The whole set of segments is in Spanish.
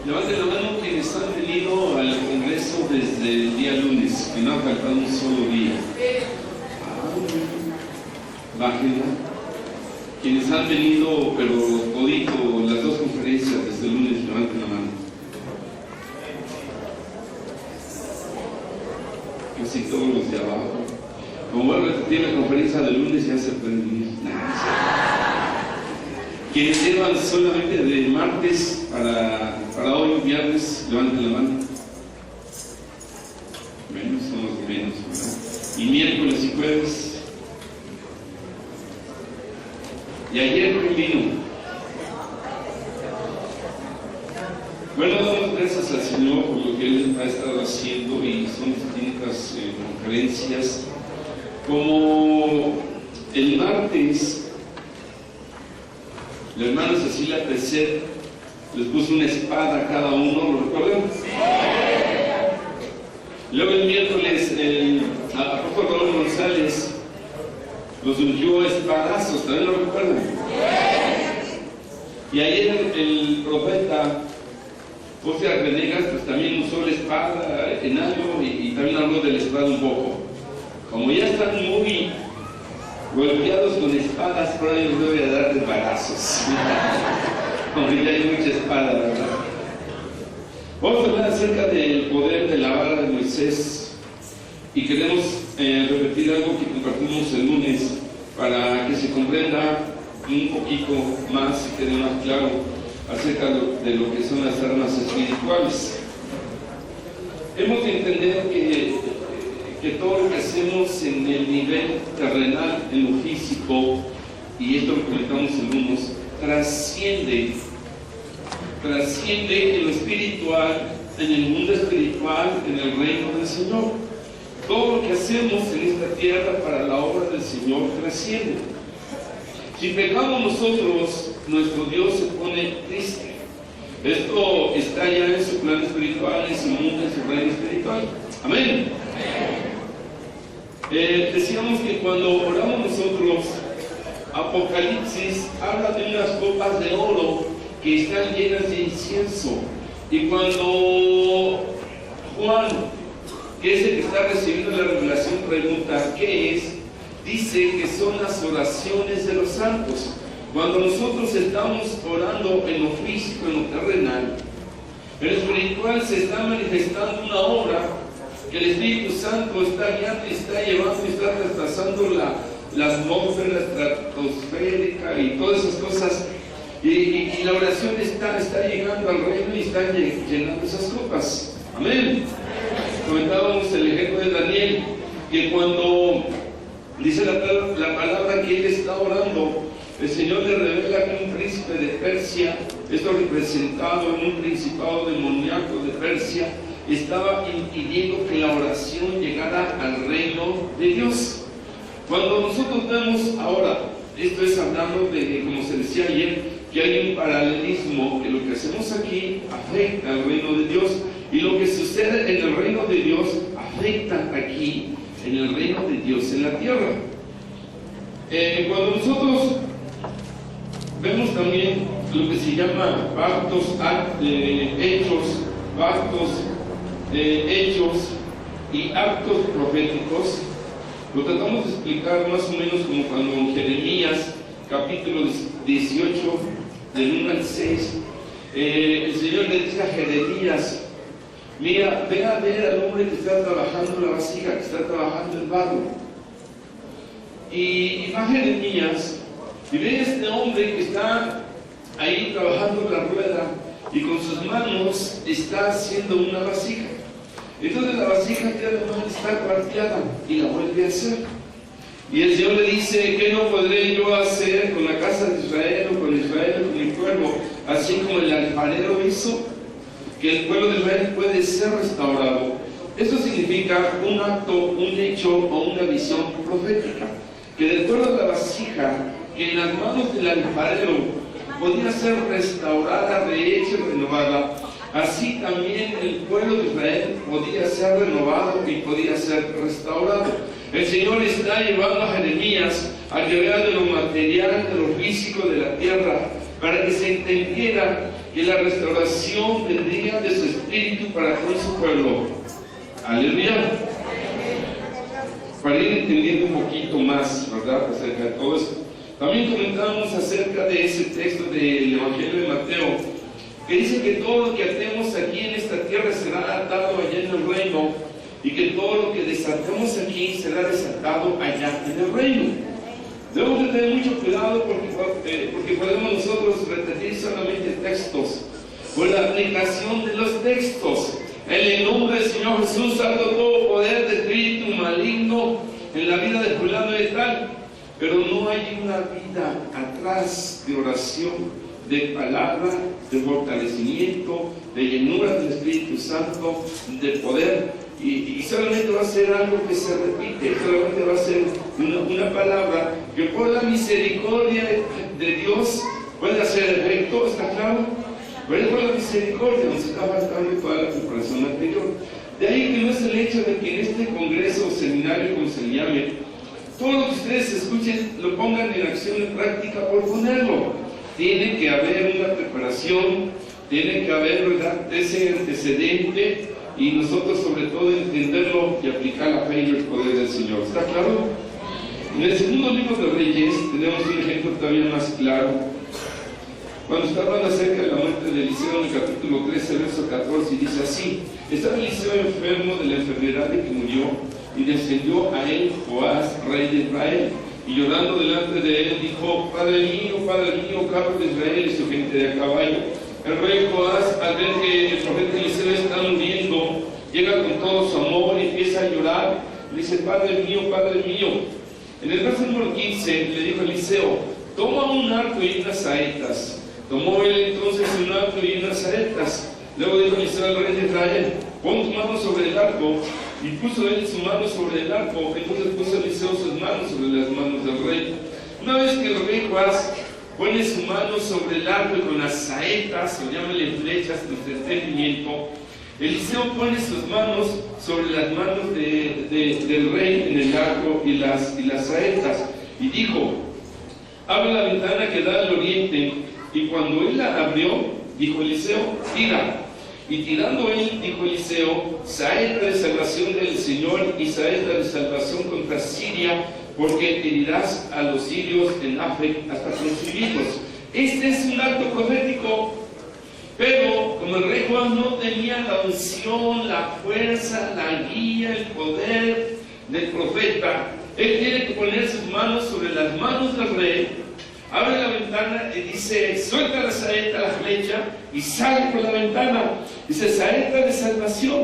Levanten la mano quienes han venido al congreso desde el día lunes, que no ha faltado un solo día. Bájenla. Quienes han venido, pero todito, las dos conferencias desde el lunes, levanten la mano. Casi todos los de abajo. Como voy a repetir la conferencia del lunes, ya se pueden venir. Quienes llevan solamente de martes para hoy, viernes, levanten la mano. Menos, son los menos, ¿verdad? Y miércoles y jueves. Y ayer vino. Bueno, damos gracias al Señor por lo que Él ha estado haciendo y son distintas conferencias. Como el martes, la hermana Cecilia Peset les puso una espada a cada uno, ¿lo recuerdan? Luego el miércoles el apóstol Raúl González los ungió espadazos, ¿también lo recuerdan? Y ayer el profeta José Arrenegas pues también usó la espada en algo y también habló de la espada un poco. Como ya están muy golpeados con espadas, por ahí les voy a dar de balazos. Como ya hay mucha espada, ¿verdad? Vamos a hablar acerca del poder de la vara de Moisés y queremos repetir algo que compartimos el lunes para que se comprenda un poquito más y quede más claro acerca de lo que son las armas espirituales. Hemos de entender que todo lo que hacemos en el nivel terrenal, en lo físico, y esto lo comentamos en unos, trasciende en lo espiritual, en el mundo espiritual, en el reino del Señor. Todo lo que hacemos en esta tierra para la obra del Señor trasciende. Si pecamos nosotros, nuestro Dios se pone triste. Esto está ya en su plan espiritual, en su mundo, en su reino espiritual. Amén. Decíamos que cuando oramos nosotros, Apocalipsis habla de unas copas de oro que están llenas de incienso. Y cuando Juan, que es el que está recibiendo la revelación, pregunta ¿qué es?, dice que son las oraciones de los santos. Cuando nosotros estamos orando en lo físico, en lo terrenal, en lo espiritual se está manifestando una obra que el Espíritu Santo está guiando y está llevando y está retrasando la atmósfera estratosférica y todas esas cosas. Y la oración está llegando al reino y está llenando esas copas. Amén. Comentábamos el ejemplo de Daniel, que cuando dice la palabra que él está orando, el Señor le revela que un príncipe de Persia, esto representado en un principado demoníaco de Persia, estaba impidiendo que la oración llegara al reino de Dios. Cuando nosotros vemos ahora, esto es hablando de, como se decía ayer, que hay un paralelismo, que lo que hacemos aquí afecta al reino de Dios y lo que sucede en el reino de Dios afecta aquí en el reino de Dios en la tierra. Cuando nosotros vemos también lo que se llama hechos y actos proféticos, lo tratamos de explicar más o menos como cuando en Jeremías capítulo 18 del 1 al 6 el Señor le dice a Jeremías: mira, ve a ver al hombre que está trabajando la vasija, que está trabajando el barro. Y va Jeremías y ve a este hombre que está ahí trabajando la rueda y con sus manos está haciendo una vasija. Entonces la vasija que además está cuarteada y la vuelve a hacer. Y el Señor le dice: ¿qué no podré yo hacer con la casa de Israel o con Israel o con mi pueblo? Así como el alfarero hizo, que el pueblo de Israel puede ser restaurado. Esto significa un acto, un hecho o una visión profética, que de acuerdo a la vasija que en las manos del alfarero podía ser restaurada, rehecha y renovada, así también el pueblo de Israel podía ser renovado y podía ser restaurado. El Señor está llevando a Jeremías a que vea de lo material, de lo físico de la tierra, para que se entendiera que la restauración vendría Espíritu para con su pueblo. Aleluya. Para ir entendiendo un poquito más, ¿verdad?, acerca de todo esto. También comentábamos acerca de ese texto del Evangelio de Mateo, que dice que todo lo que atemos aquí en esta tierra será atado allá en el reino, y que todo lo que desatemos aquí será desatado allá en el reino. Debemos de tener mucho cuidado porque podemos nosotros repetir solamente textos, por la aplicación de los textos. En el nombre del Señor Jesús, salvo todo poder de espíritu maligno en la vida de fulano de tal. Pero no hay una vida atrás de oración, de palabra, de fortalecimiento, de llenura del Espíritu Santo, de poder. Y solamente va a ser algo que se repite, solamente va a ser una palabra que por la misericordia de Dios puede hacer efecto, ¿está claro? Pero es por la misericordia, nos está faltando toda la preparación anterior. De ahí que no es el hecho de que en este congreso o seminario, como se le llame, todo lo que ustedes escuchen lo pongan en acción, en práctica, por ponerlo. Tiene que haber una preparación, tiene que haber, ¿verdad?, ese antecedente, y nosotros sobre todo entenderlo y aplicar la fe y el poder del Señor. ¿Está claro? En el segundo libro de Reyes tenemos un ejemplo todavía más claro. Cuando está hablando acerca de la muerte de Eliseo en el capítulo 13, verso 14, dice así: estaba Eliseo enfermo de la enfermedad de que murió, y descendió a él Joás, rey de Israel, y llorando delante de él dijo: Padre mío, carro de Israel y su gente de a caballo. El rey Joás, al ver que el profeta Eliseo está muriendo, llega con todo su amor y empieza a llorar. Le dice: Padre mío. En el verso número 15 le dijo Eliseo: toma un arco y unas saetas. Tomó él entonces un arco y unas saetas. Luego dijo Eliseo al rey de Israel: pon tu mano sobre el arco. Y puso él su mano sobre el arco. Entonces puso Eliseo sus manos sobre las manos del rey. Una vez que el rey Joás pone su mano sobre el arco y con las saetas, o llámale flechas, de entendimiento, Eliseo pone sus manos sobre las manos del rey en el arco y las saetas, y dijo: abre la ventana que da al oriente. Y cuando él la abrió, dijo Eliseo: tira. Y tirando él, dijo Eliseo: saeta de salvación del Señor y saeta de salvación contra Siria, porque herirás a los sirios en Afec hasta consumirlos. Este es un acto profético, pero como el rey Juan no tenía la unción, la fuerza, la guía, el poder del profeta, él tiene que poner sus manos sobre las manos del rey, abre la ventana y dice: suelta la saeta, la flecha, y sale por la ventana. Dice: saeta de salvación.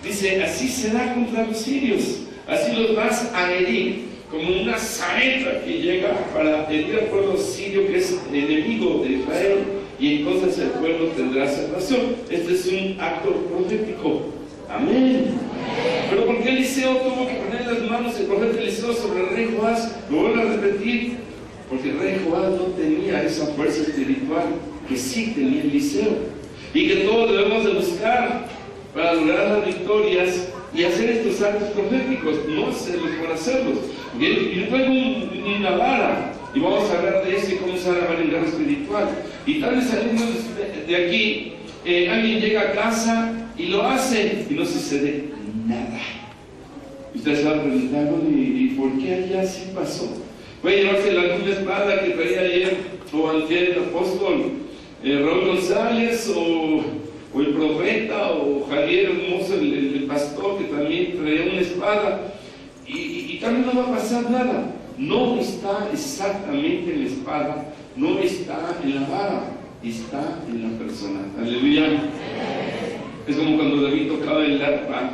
Dice: así será contra los sirios, así los vas a herir, como una saeta que llega para herir al pueblo sirio, que es enemigo de Israel, y entonces el pueblo tendrá salvación. Este es un acto profético. Amén. Pero ¿por qué Eliseo tuvo que poner las manos, el profeta Eliseo, sobre el rey Joás? Lo vuelvo a repetir: porque el rey Joás no tenía esa fuerza espiritual que sí tenía Eliseo, y que todos debemos de buscar para lograr las victorias y hacer estos actos proféticos, no hacerlos por hacerlos. Y yo traigo una vara, y vamos a hablar de eso y cómo usar la vara en guerra espiritual. Y tal vez saliendo de aquí, alguien llega a casa y lo hace y no sucede nada. Y usted se va a preguntar: ¿y por qué allá sí pasó? Puede llevarse la misma espada que traía ayer o antier el apóstol Raúl González, o el profeta, o Javier Hermoso, el pastor, que también traía una espada, y también no va a pasar nada. No está exactamente en la espada, no está en la vara, está en la persona. Aleluya. Es como cuando David tocaba el arpa,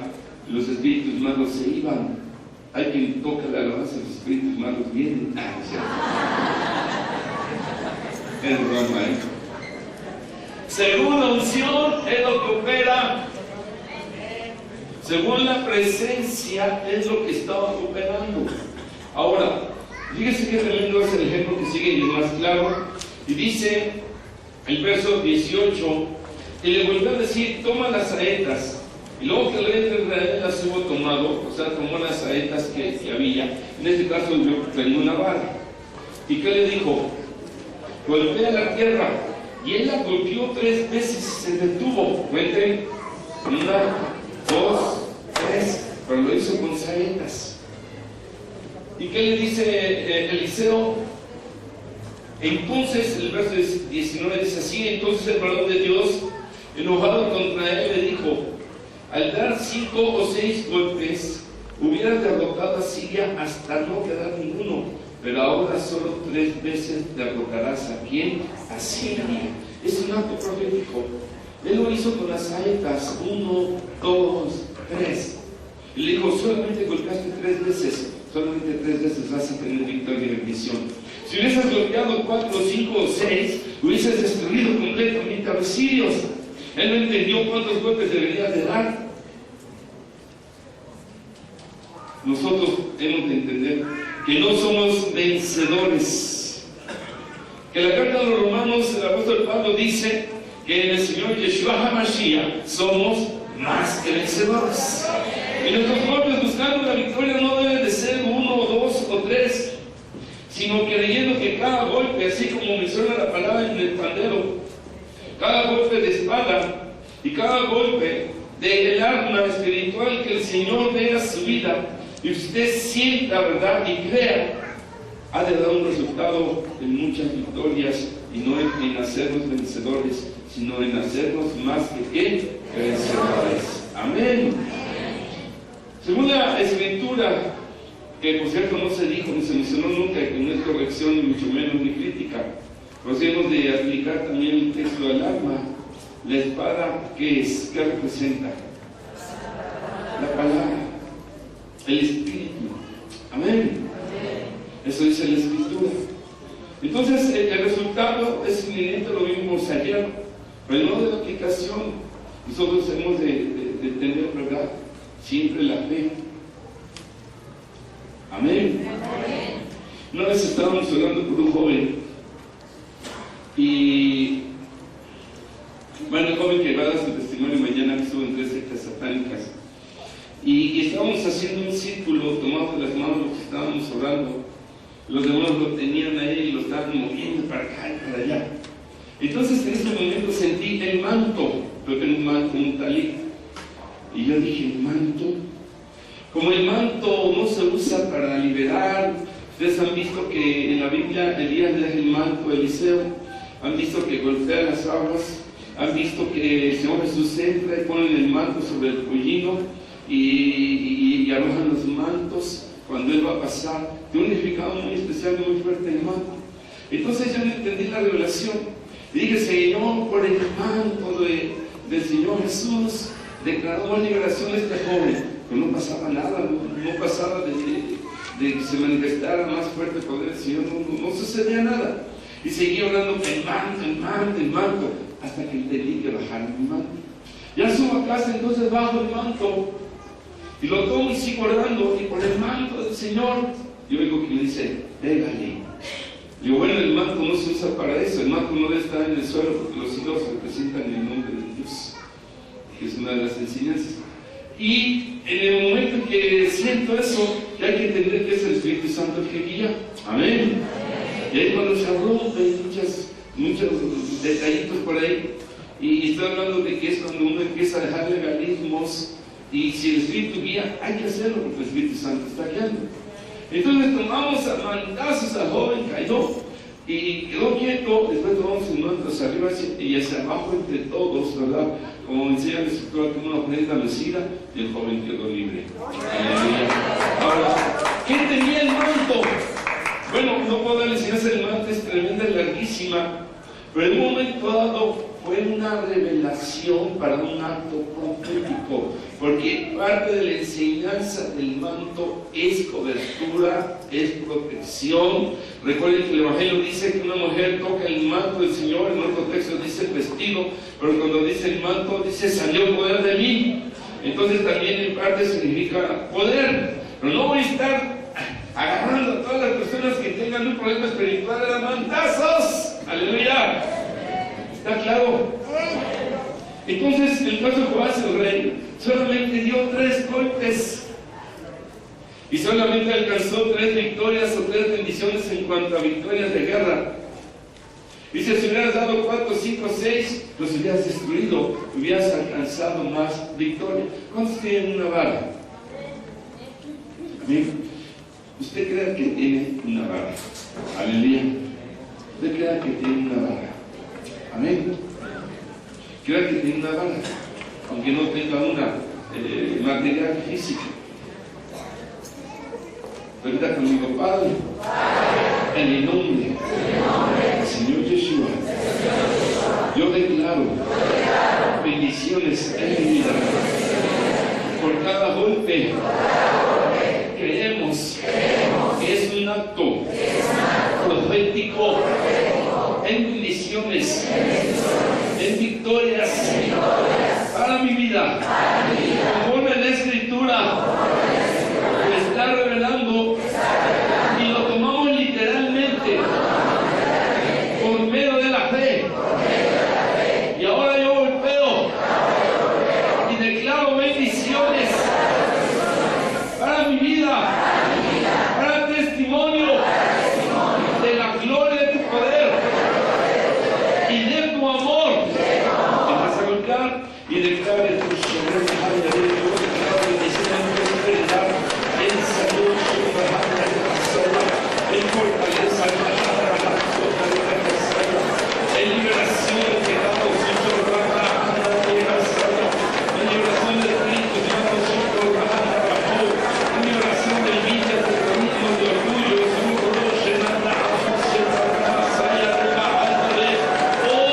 los espíritus malos se iban. Hay quien toca la alabanza, los espíritus malos vienen. Es broma, ¿eh? Según la unción es lo que opera. Según la presencia es lo que está operando. Ahora, fíjese qué tremendo es el ejemplo que sigue y es más claro. Y dice el verso 18: y le volvió a decir: toma las saetas. Y luego que el rey de Israel las hubo tomado, o sea, tomó las saetas que había, en este caso yo tenía una vara. ¿Y qué le dijo? Golpea la tierra. Y él la golpeó 3 veces y se detuvo. Cuenten. Una, dos, tres, pero lo hizo con saetas. ¿Y qué le dice Eliseo? Entonces, el verso 19 dice así: entonces el varón de Dios, enojado contra él, le dijo: al dar 5 o 6 golpes, hubieras derrotado a Siria hasta no quedar ninguno, pero ahora solo 3 veces derrotarás ¿a quién? A Siria. Es un acto profético. Él lo hizo con las saetas: 1, 2, 3. Y le dijo: solamente golpeaste 3 veces, solamente 3 veces vas a tener victoria y bendición. Si hubieses golpeado 4, 5 o 6, hubieses destruido completamente a los sirios. Él no entendió cuántos golpes debería de dar. Nosotros tenemos que entender que no somos vencedores. Que la carta de los Romanos, el apóstol Pablo dice que en el Señor Yeshua HaMashiach somos más que vencedores. Y nuestros golpes buscando la victoria no deben de ser 1 o 2 o 3, sino creyendo que cada golpe, así como menciona la palabra en el pandero, cada golpe de espada y cada golpe del arma espiritual que el Señor dé a su vida, y usted sienta, ¿verdad?, y crea, ha de dar un resultado en muchas victorias, y no en hacernos vencedores, sino en hacernos más que vencedores. Amén. Segunda escritura, que por cierto no se dijo ni se mencionó nunca, que no es corrección ni mucho menos ni crítica, pero sí hemos de aplicar también el texto del arma. La espada, ¿qué es? ¿Qué representa? La palabra, el espíritu. Amén. Eso dice la escritura. Entonces el resultado es inminente, lo vimos ayer, pero no de la aplicación. Nosotros hemos de tener, ¿verdad?, siempre la fe. Amén. Una vez estábamos hablando con un joven, y bueno, el joven que va a dar su testimonio mañana, que estuvo en 3 sectas satánicas, y estábamos haciendo un círculo tomados de las manos, los que estábamos orando. Los demás lo tenían ahí y lo estaban moviendo para acá y para allá. Entonces en ese momento sentí el manto. Yo tengo un manto, un talí, y yo dije: ¿el manto? Como el manto no se usa para liberar, ustedes han visto que en la Biblia Elías deja el manto a Eliseo, han visto que golpea las aguas, han visto que el Señor Jesús entra y pone el manto sobre el pollino y arrojan los mantos cuando Él va a pasar. Tiene un significado muy especial, muy fuerte el manto. Entonces yo no entendí la revelación y dije: Señor, por el manto del Señor Jesús declaró liberación a este joven. Pero no pasaba nada, no pasaba de que se manifestara más fuerte el poder del Señor, no sucedía nada. Y seguí orando: el manto, el manto, el manto, hasta que entendí que bajaron mi manto. Ya subo a casa, entonces bajo el manto y lo tomo y sigo orando, y por el manto del Señor yo oigo que me dice: pégale. Digo: bueno, el manto no se usa para eso, el manto no debe estar en el suelo, porque los hilos representan el nombre de Dios, que es una de las enseñanzas. Y en el momento en que siento eso, ya hay que entender que es el Espíritu Santo el que guía. Amén. Y ahí cuando se rompen muchos detallitos por ahí, y estoy hablando de que es cuando uno empieza a dejar legalismos, y si el Espíritu guía, hay que hacerlo porque el Espíritu Santo está guiando. Entonces tomamos a mantazos al joven, cayó y quedó quieto. Después tomamos un manto hacia arriba y hacia abajo entre todos, ¿verdad? Como enseña la escritura, que una ofrenda mecida, y el joven quedó libre. Ahora, ¿qué tenía el manto? Bueno, no puedo darle enseñanza del manto, es tremenda, es larguísima, pero en un momento dado fue una revelación para un acto profético, porque parte de la enseñanza del manto es cobertura, es protección. Recuerden que el Evangelio dice que una mujer toca el manto del Señor, en otro texto dice el vestido, pero cuando dice el manto dice: salió poder de mí. Entonces también en parte significa poder, pero no voy a estar agarrando a todas las personas que tengan un problema espiritual a mantazos. Aleluya. ¿Está claro? Entonces el caso de Joás el rey solamente dio 3 golpes y solamente alcanzó 3 victorias o 3 bendiciones en cuanto a victorias de guerra. Dice, si hubieras dado 4, 5, 6, los hubieras destruido, hubieras alcanzado más victoria. ¿Cuántos tienen una vara? Amén. ¿Usted cree que tiene una vara? Aleluya. ¿Usted cree que tiene una vara? Amén. ¿Cree que tiene una vara? Aunque no tenga una material física. Repita conmigo, Padre, en el nombre del Señor Yeshua, yo declaro bendiciones en mi vida. Por cada golpe, creemos que es un acto profético en bendiciones, en victorias para mi vida. Conforme a la Escritura me está revelando y lo tomamos literalmente por medio de la fe. Y ahora yo golpeo y declaro bendiciones para mi vida, para testimonio de la gloria de tu poder y de tu amor. Te vas a golpear y declare tu sobre en salud, en fortaleza, en liberación de pecados, en liberación de delitos, en liberación de vida, de camino, de orgullo,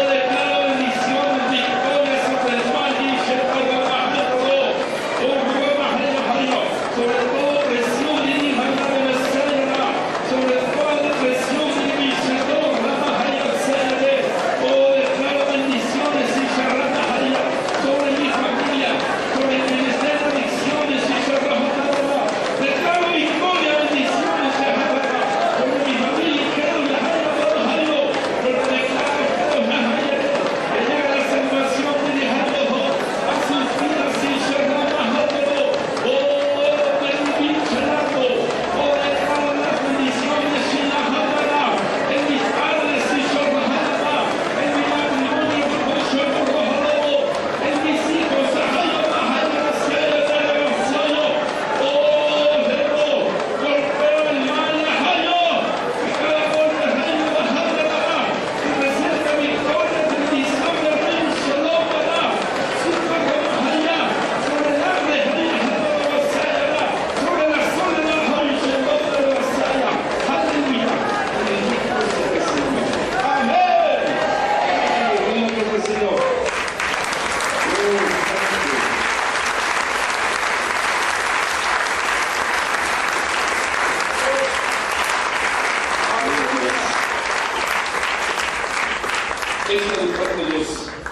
declaro bendiciones, victorias sobre el mal y sobre todo presión y sobre toda depresión y visión, declaro bendiciones y sobre mi familia, sobre el ministerio de adicciones y declaro victoria, bendiciones sobre mi familia, porque declaro que llega la salvación a sus vidas y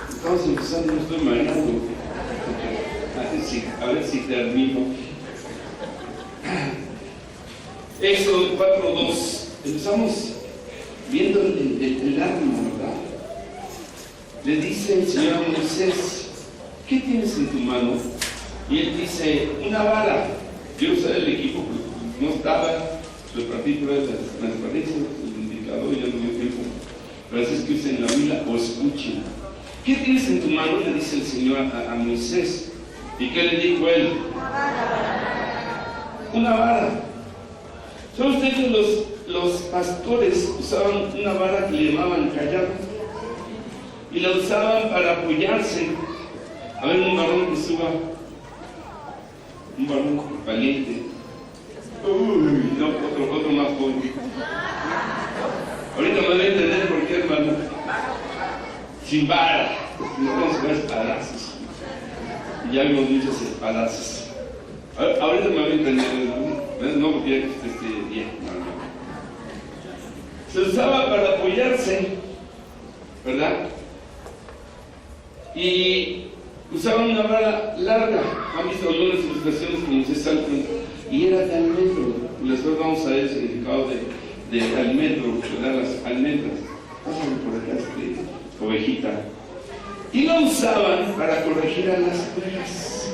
estamos empezando, me estoy mareando. A ver si termino. Éxodo 4:2. Empezamos viendo el arma, ¿verdad? Le dice el Señor a Moisés, ¿qué tienes en tu mano? Y él dice, una vara. Yo usé el equipo, no estaba, repartí por las transparencias, el indicador, ya no dio tiempo. Pero así es que usen la Biblia o escuchen. ¿Qué tienes en tu mano? Le dice el Señor a Moisés. ¿Y qué le dijo él? Una vara. ¿Saben ustedes que los pastores usaban una vara que le llamaban callado? Y la usaban para apoyarse. A ver, un varón que suba. Un varón valiente. Uy, no, otro más joven. Ahorita me voy a entender por qué, hermano. Sin vara. No vamos a ver espadazos. Ya vimos muchos espadazos. Ahorita me voy a entender, hermano. No porque esté bien, hermano. Se usaba para apoyarse, ¿verdad? Y usaban una vara larga. Han visto algunas ilustraciones como se saltan. Y era de almendro. Después vamos a ver el significado de almendro, ¿verdad? Las almendras. Pásame por acá, ovejita. Y lo usaban para corregir a las ovejas.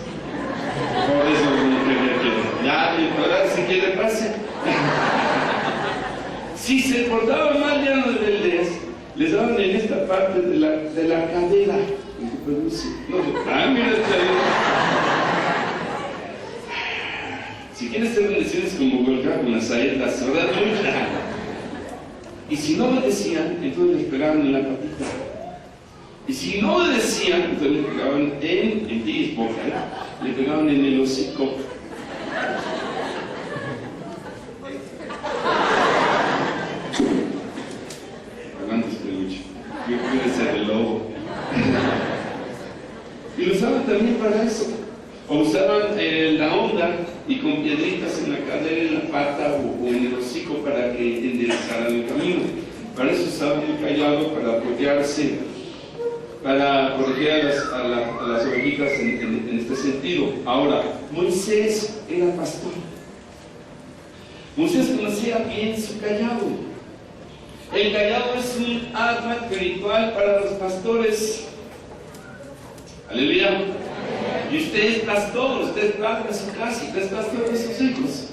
Por eso no quería que ya, si quiere pase. Si se portaban mal ya no rebeldes, les daban en esta parte de la cadera. No sé. Mira, si quieres ser bendecidos como Golga con las saetas, ¿verdad? Y si no obedecían, entonces les pegaban en la patita. Y si no obedecían, entonces le pegaban en ti, le pegaban en el hocico. Hablando de peluche, yo quiero ser el lobo. Y lo usaban también para eso. O usaban la onda y con piedritas en la cadera, en la pata o en el hocico para que enderezaran el camino. Para eso usaban el callado, para apoyarse, para proteger a las ovejitas en este sentido. Ahora, Moisés era pastor. Moisés conocía bien su callado. El callado es un arma espiritual para los pastores. Aleluya. Y usted es pastor, usted es padre de su casa, usted es pastor de sus hijos.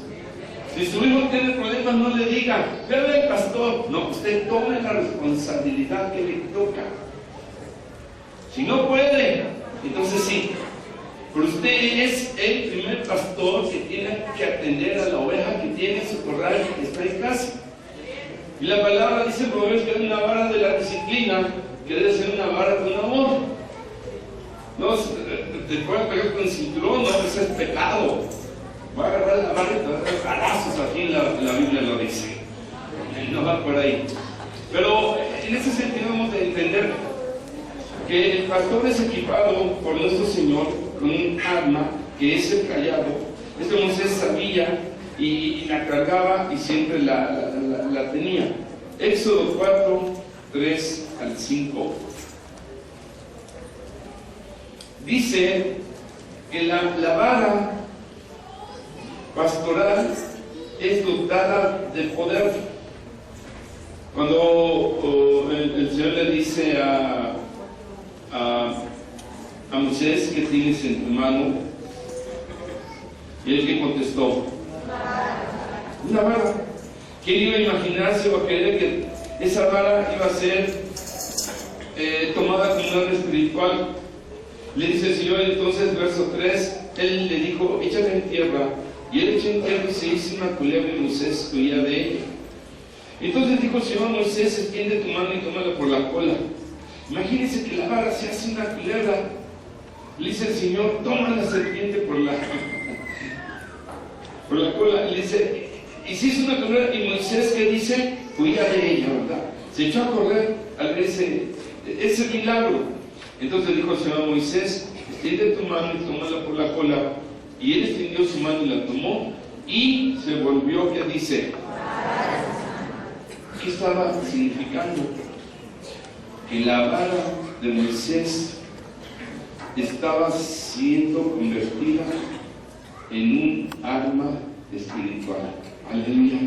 Si su hijo tiene problemas, no le diga, ve el pastor. No, usted tome la responsabilidad que le toca. Si no puede, entonces sí. Pero usted es el primer pastor que tiene que atender a la oveja que tiene en su corral y que está en casa. Y la palabra dice en Proverbios que es una vara de la disciplina, que debe ser una vara con amor. No, te puedes pegar con el cinturón, no, eso es pecado. Va a agarrar la vara y te va a dar balazos, aquí la Biblia lo dice. No va por ahí. Pero en ese sentido vamos a entender que el pastor es equipado por nuestro Señor con un arma que es el callado. Este Moisés sabía y la cargaba y siempre la tenía. Éxodo 4, 3 al 5. Dice que la vara pastoral es dotada de poder. Cuando el Señor le dice a Moisés, ¿qué tienes en tu mano? Y él que contestó, una vara. ¿Quién iba a imaginarse o a creer que esa vara iba a ser tomada como un arma espiritual? Le dice el Señor entonces, verso 3, él le dijo, échale en tierra. Y él echó en tierra y se hizo una culebra y Moisés huía de ella. Entonces dijo el Señor a Moisés, extiende tu mano y tómala por la cola. Imagínense que la vara se hace una culebra. Le dice el Señor, toma la serpiente por la cola. Le dice, y se hizo una culebra y Moisés, ¿qué dice? Huía de ella, ¿verdad? Se echó a correr al ver ese milagro. Entonces dijo el Señor a Moisés, extiende tu mano y tómala por la cola. Y él extendió su mano y la tomó y se volvió, ¿qué dice? ¿Qué estaba significando? Que la vara de Moisés estaba siendo convertida en un arma espiritual. Aleluya.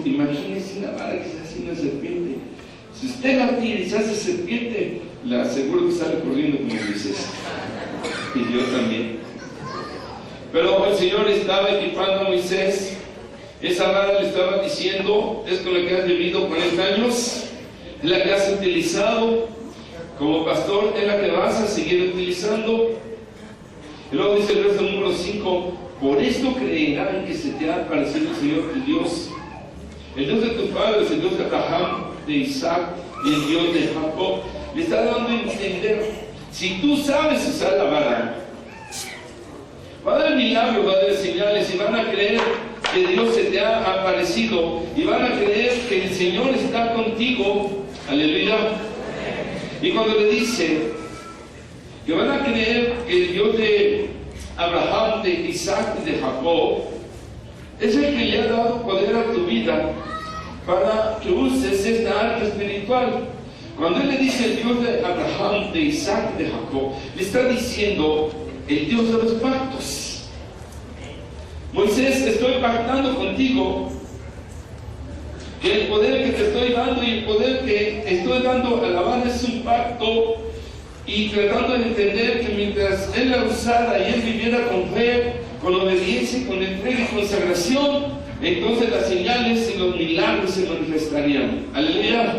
Imagínense una vara que se hace una serpiente. Si usted la tira y se hace serpiente, la aseguro que sale corriendo como Moisés. Y yo también. Pero el Señor estaba equipando a Moisés. Esa vara le estaba diciendo, es con la que has vivido 40 años, es la que has utilizado como pastor, es la que vas a seguir utilizando. Y luego dice el verso número 5, por esto creerán que se te ha aparecido el Señor tu Dios, el Dios de tus padres, el Dios de Abraham, de Isaac y el Dios de Jacob. Le está dando a entender, si tú sabes usar la vara, va a dar milagros, va a dar señales y van a creer que Dios se te ha aparecido y van a creer que el Señor está contigo. Aleluya. Y cuando le dice que van a creer que el Dios de Abraham, de Isaac y de Jacob es el que le ha dado poder a tu vida para que uses esta arma espiritual. Cuando él le dice el Dios de Abraham, de Isaac y de Jacob, le está diciendo el Dios de los pactos. Moisés, estoy pactando contigo que el poder que te estoy dando y el poder que estoy dando a la vara es un pacto, y tratando de entender que mientras él la usara y él viviera con fe, con obediencia, con entrega y consagración, entonces las señales y los milagros se manifestarían. Aleluya.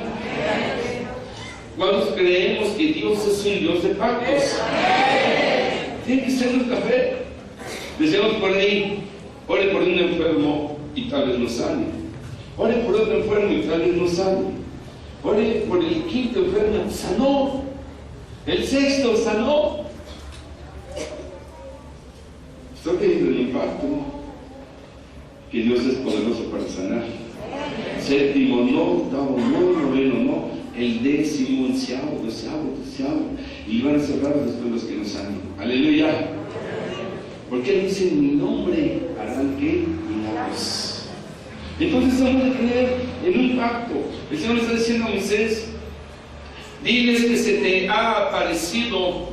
¿Cuántos creemos que Dios es un Dios de pactos? Tiene que ser nuestra fe. Decíamos por ahí, ore por un enfermo y tal vez no sane. Ore por otro enfermo y tal vez no sane. Ore por el quinto enfermo, sanó. El sexto sanó. Estoy creyendo en un pacto, que Dios es poderoso para sanar. Séptimo no, octavo no, noveno no, el décimo, onceavo, doceavo. Y van a cerrar después los que no sanen. Aleluya. Porque Él dice: en mi nombre harán ¿qué? Milagros. Entonces vamos a creer en un pacto. El Señor le está diciendo a Moisés: diles que se te ha aparecido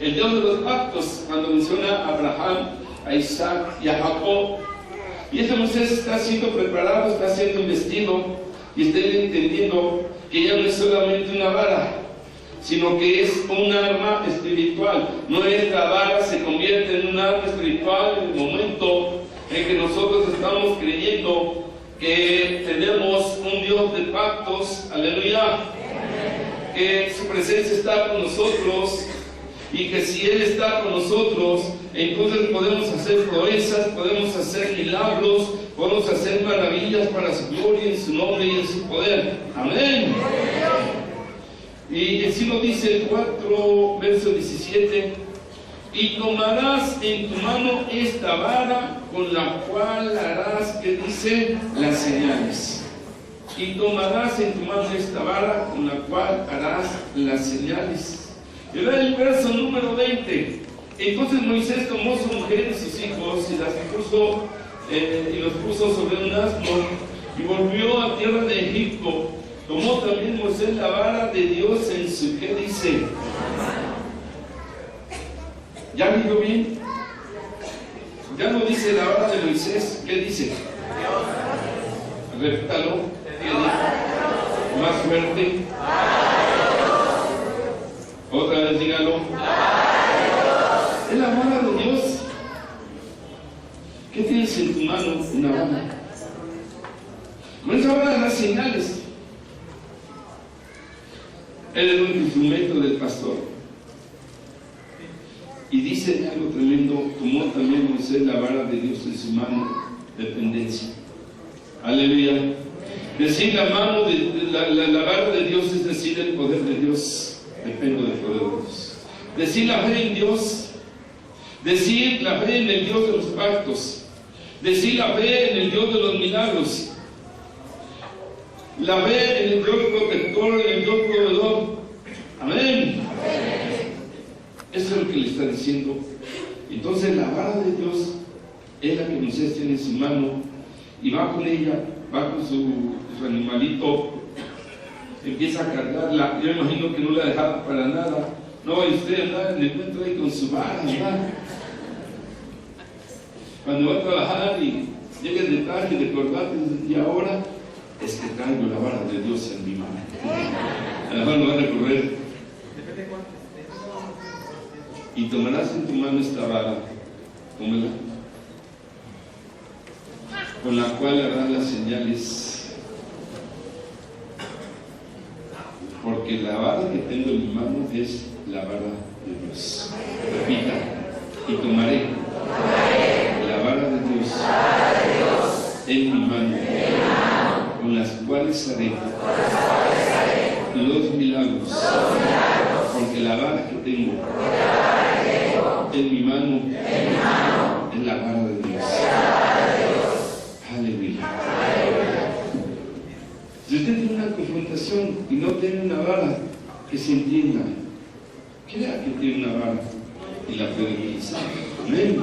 el Dios de los pactos, cuando menciona a Abraham, a Isaac y a Jacob. Y este Moisés está siendo preparado, está siendo investido, y está entendiendo que ya no es solamente una vara, sino que es un arma espiritual. Nuestra vara se convierte en un arma espiritual en el momento en que nosotros estamos creyendo que tenemos un Dios de pactos. Aleluya. Que su presencia está con nosotros, y que si Él está con nosotros, entonces podemos hacer proezas, podemos hacer milagros, podemos hacer maravillas para su gloria, en su nombre y en su poder. Amén. Y así lo dice el 4, verso 17: y tomarás en tu mano esta vara con la cual harás, que dice, las señales. Y tomarás en tu mano esta vara con la cual harás las señales. Y ve el verso número 20. Entonces Moisés tomó su mujer y sus hijos y los puso sobre un asno y volvió a tierra de Egipto. Tomó también Moisés la vara de Dios en su, ¿qué dice? ¿Ya digo bien? Ya no dice la vara de Moisés, ¿qué dice? Repítalo. ¿Qué dice? Más fuerte. Otra vez dígalo. Es la vara de Dios. ¿Qué tienes en tu mano? Una vara. Con esa vara las señales. Él es un instrumento del pastor. Y dice algo tremendo: tomó también Moisés la vara de Dios en su mano, dependencia. Aleluya. Decir la mano la vara de Dios es decir el poder de Dios. Dependo del poder de Dios. Decir la fe en Dios. Decir la fe en el Dios de los pactos. Decir la fe en el Dios de los milagros. La fe en el Dios protector, en el Dios proveedor. Amén. Eso es lo que le está diciendo. Entonces la vara de Dios es la que Moisés tiene en su mano, y va con ella, va con su animalito, empieza a cargarla. Yo imagino que no la dejaba para nada. No vaya usted a andar en el encuentro ahí con su vara, ¿verdad? Cuando va a trabajar y llega el detalle de corbata, y ahora es que traigo la vara de Dios en mi mano. A la mano va a recorrer. Y tomarás en tu mano esta vara, tómala, con la cual harás las señales. Porque la vara que tengo en mi mano es la vara de Dios. Repita: y tomaré la vara de Dios en mi mano, con las cuales haré los milagros. Porque la vara que tengo en mi mano es la vara de Dios. Aleluya. Si usted tiene una confrontación y no tiene una vara, que se entienda, crea que tiene una vara y la puede utilizar. Amén.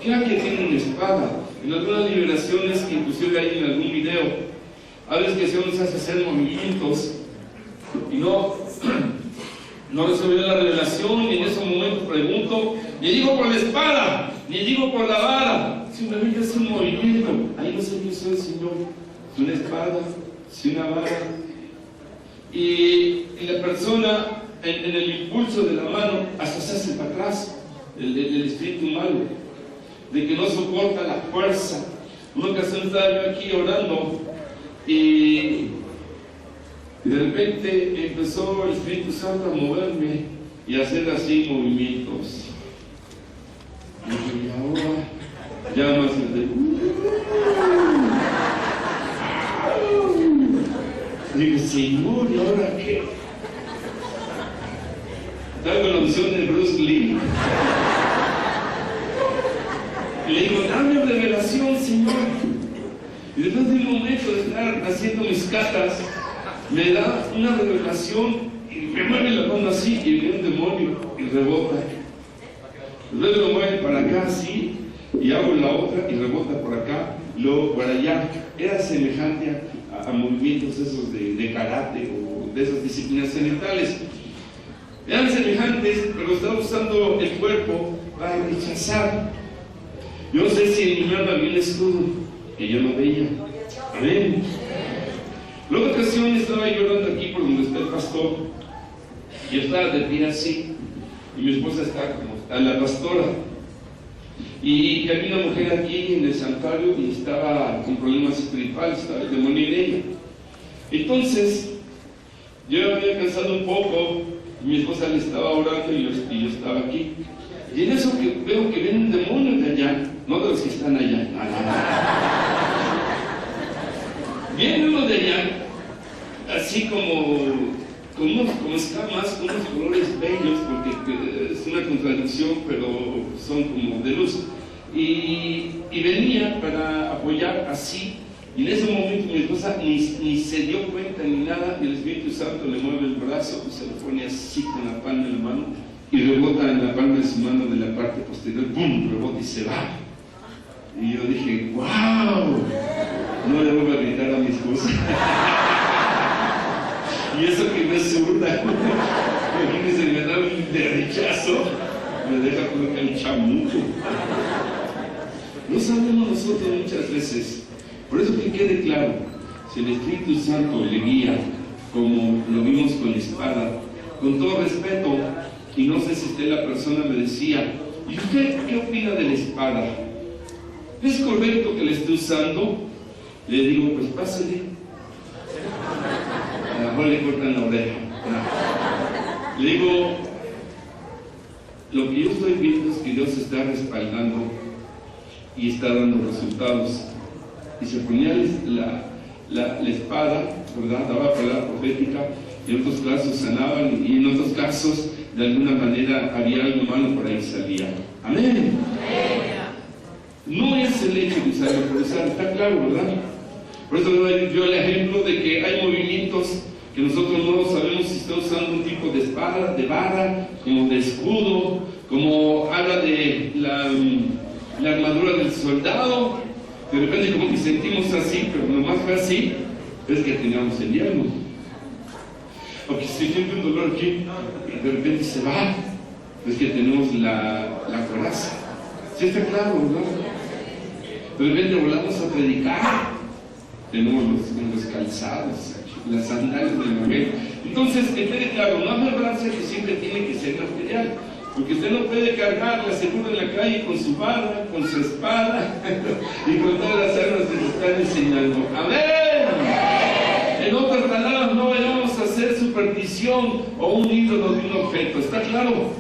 Crea que tiene una espada. En algunas liberaciones, que inclusive hay en algún video, a veces que se nos hace hacer movimientos y no resolvió la revelación, y en ese momento pregunto, ni digo por la espada, ni digo por la vara, simplemente es un movimiento. Ahí no sé qué soy, Señor. Es una espada, es una vara. Y la persona, en el impulso de la mano, hasta se hace para atrás, el espíritu malo, de que no soporta la fuerza. Una ocasión estaba yo aquí orando, y Y de repente empezó el Espíritu Santo a moverme y a hacer así movimientos. Y dije, y ahora, ya más dije, Señor, ¿y ahora qué? Estaba con la unción de Bruce Lee. Y le digo, dame revelación, Señor. Y después de un momento de estar haciendo mis catas, me da una revelación y me mueve la mano así y viene un demonio y rebota. Luego lo mueve para acá así y hago la otra y rebota por acá, luego por allá. Era semejante a movimientos esos de karate o de esas disciplinas orientales. Eran semejantes, pero estaba usando el cuerpo para rechazar. Yo no sé si en mi mano había un escudo que yo no veía. Amén. Luego de ocasión estaba llorando aquí por donde está el pastor. Yo estaba de pie así, y mi esposa está como está la pastora. Y había una mujer aquí en el santuario y estaba con problemas espirituales, estaba el demonio en ella. Entonces, yo había cansado un poco, y mi esposa le estaba orando y yo estaba aquí. Y en eso que veo que viene un demonio de allá, no de los que están allá. Viene uno de allá, así como escamas, con unos colores bellos, porque es una contradicción, pero son como de luz. Y venía para apoyar así, y en ese momento mi esposa ni se dio cuenta ni nada, y el Espíritu Santo le mueve el brazo, y se lo pone así con la palma de la mano, y rebota en la palma de su mano de la parte posterior, ¡pum!, rebota y se va. Y yo dije, ¡wow! No le voy a gritar a mi esposa. Y eso que no es zurda. Imagínense, me da un derechazo, me deja colocar el chamuco. No sabemos nosotros muchas veces. Por eso que quede claro, si el Espíritu Santo le guía, como lo vimos con la espada, con todo respeto, y no sé si usted, la persona me decía, ¿y usted qué opina de la espada? ¿Es correcto que la esté usando? Le digo, pues pásale. A lo mejor le cortan la oreja. No. Le digo, lo que yo estoy viendo es que Dios está respaldando y está dando resultados. Y se ponía la espada, ¿verdad? Daba palabra profética, y en otros casos sanaban, y en otros casos, de alguna manera, había algo malo, por ahí salía. Amén. No es el hecho de usarlo por usar, está claro, ¿verdad? Por eso yo el ejemplo de que hay movimientos que nosotros no sabemos si está usando un tipo de espada, de vara, como de escudo, como habla de la armadura del soldado. De repente como que sentimos así, pero nomás fue así, es que teníamos el diablo. O que se siente un dolor aquí, y de repente se va, es que tenemos la coraza. ¿Sí está claro, verdad? De repente volvamos a predicar, tenemos los calzados, las sandalias del momento. Entonces, que quede claro, no aferrarse que siempre tiene que ser material, porque usted no puede cargar la segura en la calle con su barra, con su espada y con todas las armas que nos están enseñando. ¡Amén! En otras palabras, no vayamos a hacer superstición o un ídolo de un objeto, ¿está claro?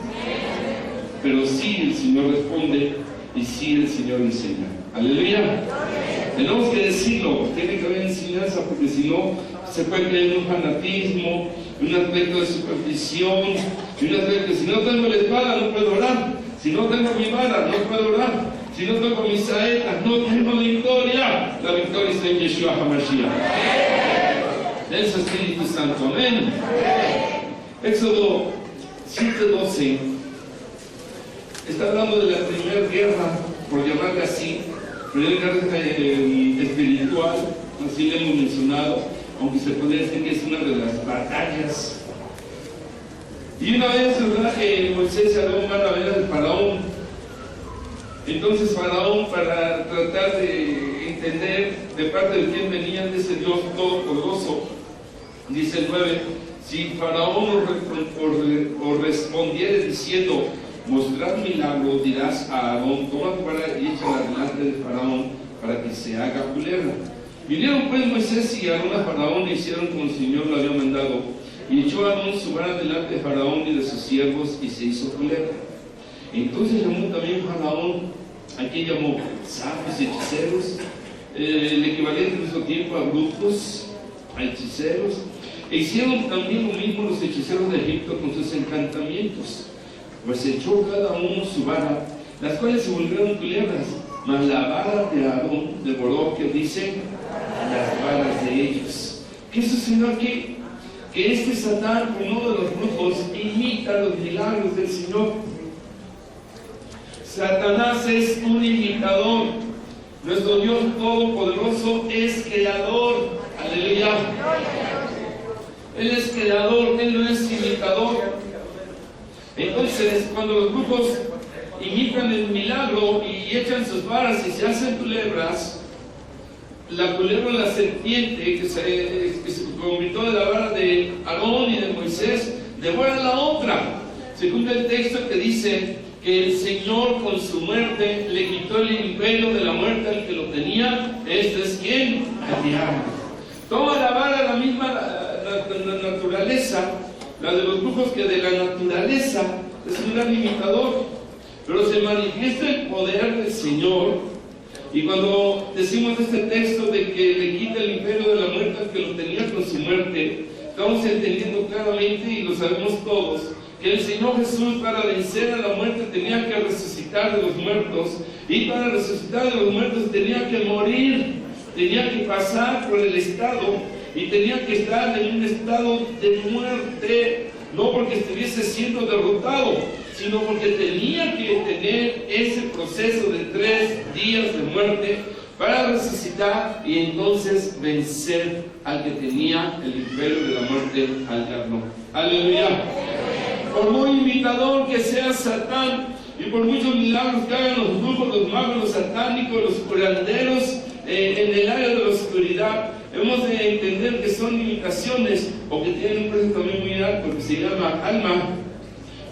Pero sí el Señor responde y sí el Señor enseña. ¡Aleluya! Tenemos que decirlo, tiene que haber enseñanza, porque si no, se puede creer en un fanatismo, un aspecto de superstición, y un aspecto de si no tengo la espada no puedo orar, si no tengo mi vara no puedo orar, si no tengo mis saetas no tengo victoria. La victoria está en Yeshua HaMashiach. En su Espíritu Santo. Amén. Éxodo 7:12 está hablando de la primera guerra, por llamarla así, primera guerra espiritual, así le hemos mencionado, aunque se podría decir que es una de las batallas. Y una vez, ¿verdad?, que Moisés se habló mal a ver al faraón. Entonces Faraón, para tratar de entender de parte de quién venían de ese Dios todopoderoso, dice el 9, si Faraón os respondiere diciendo, mostrad milagro, dirás a Aarón, toma tu vara y échala delante de Faraón para que se haga culebra. Vinieron pues Moisés y Aarón a Faraón e hicieron como el Señor lo había mandado. Y echó a Aarón su vara delante de Faraón y de sus siervos y se hizo culebra. Entonces llamó también Faraón, aquí llamó sabios y hechiceros, el equivalente en nuestro tiempo a brujos, a hechiceros. E hicieron también lo mismo los hechiceros de Egipto con sus encantamientos. Pues echó cada uno su vara, las cuales se volvieron culebras, mas la vara de Aarón devoró, que dice, las varas de ellos. ¿Qué sucedió aquí? Que este Satán, uno de los brujos, imita los milagros del Señor. Satanás es un imitador. Nuestro Dios Todopoderoso es creador. Aleluya. Él es creador, Él no es imitador. Entonces, cuando los brujos imitan el milagro y echan sus varas y se hacen culebras, la culebra, la serpiente que se convirtió de la vara de Aarón y de Moisés, devora la otra. Se cumple el texto que dice que el Señor con su muerte le quitó el imperio de la muerte al que lo tenía. ¿Este es quién? El diablo. Toma la vara, la misma la naturaleza, la de los brujos, que de la naturaleza es un gran imitador, pero se manifiesta el poder del Señor. Y cuando decimos este texto de que le quita el imperio de la muerte al que lo tenía con su muerte, estamos entendiendo claramente, y lo sabemos todos, que el Señor Jesús, para vencer a la muerte, tenía que resucitar de los muertos, y para resucitar de los muertos tenía que morir, tenía que pasar por el estado, y tenía que estar en un estado de muerte, no porque estuviese siendo derrotado, sino porque tenía que tener ese proceso de 3 días de muerte para resucitar y entonces vencer al que tenía el imperio de la muerte, al diablo. Aleluya. Por muy imitador que sea Satán, y por muchos milagros que hagan los brujos, los magos, los satánicos, los curanderos en el área de la oscuridad, hemos de entender que son imitaciones, o que tienen un precio también muy alto, que se llama alma,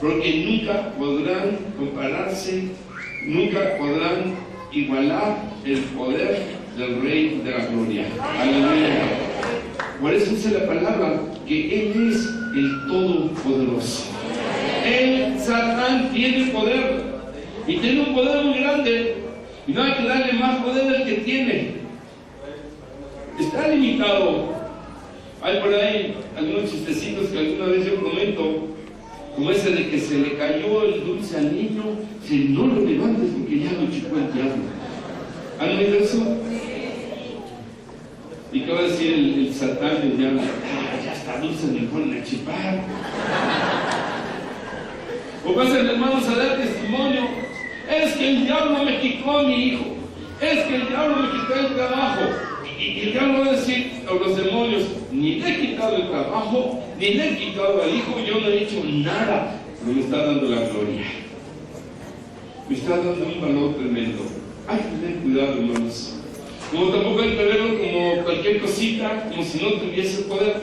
porque nunca podrán compararse, nunca podrán igualar el poder del Rey de la Gloria. Aleluya. Por eso dice la palabra que Él es el Todopoderoso. El Satán tiene poder, y tiene un poder muy grande, y no hay que darle más poder del que tiene. Está limitado. Hay por ahí algunos chistecitos que alguna vez yo comento, como ese de que se le cayó el dulce al niño, si no lo levantes porque ya lo chupó el diablo. ¿Han oído eso? ¿Y qué va a decir el Satán del diablo? Ya está dulce, me ponen a chupar. O pasan hermanos a dar testimonio: es que el diablo me quitó a mi hijo, es que el diablo me quitó el trabajo. Y el diablo va a decir a los demonios: ni le he quitado el trabajo, ni le he quitado al hijo, yo no he hecho nada, pero me está dando la gloria, me está dando un valor tremendo. Hay que tener cuidado, hermanos. Como tampoco hay que verlo como cualquier cosita, como si no tuviese poder.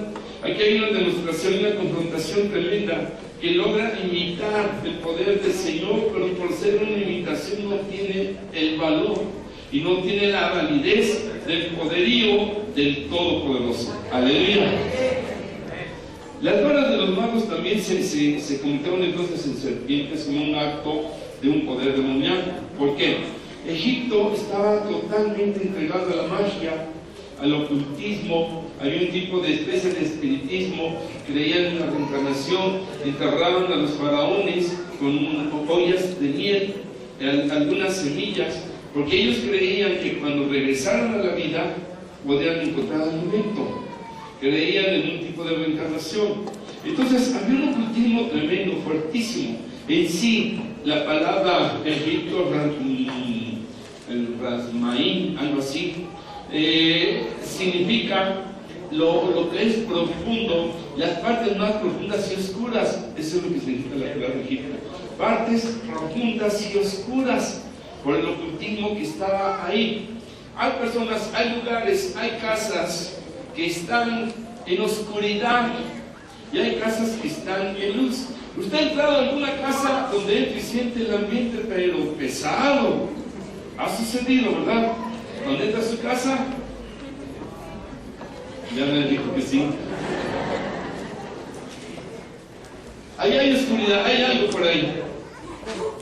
Aquí hay una demostración, una confrontación tremenda, que logra imitar el poder del Señor, pero por ser una imitación no tiene el valor y no tiene la validez del poderío del Todopoderoso. Aleluya. Las varas de los magos también se convirtieron entonces en serpientes, como un acto de un poder demoníaco. ¿Por qué? Egipto estaba totalmente entregado a la magia, al ocultismo. Había un tipo de especie de espiritismo, creían en la reencarnación, enterraban a los faraones con ollas de miel, algunas semillas, porque ellos creían que cuando regresaran a la vida podían encontrar alimento. Creían en un tipo de reencarnación. Entonces había un ocultismo tremendo, fuertísimo. En sí, la palabra Egipto, el Rasmaín, algo así, significa lo que es profundo, las partes más profundas y oscuras. Eso es lo que significa la palabra Egipto. Partes profundas y oscuras, por el ocultismo que estaba ahí. Hay personas, hay lugares, hay casas que están en oscuridad y hay casas que están en luz. ¿Usted ha entrado a alguna casa donde entra y siente el ambiente pero pesado? Ha sucedido, ¿verdad? Cuando entra a su casa, Ya me dijo que sí. Ahí hay oscuridad, hay algo por ahí.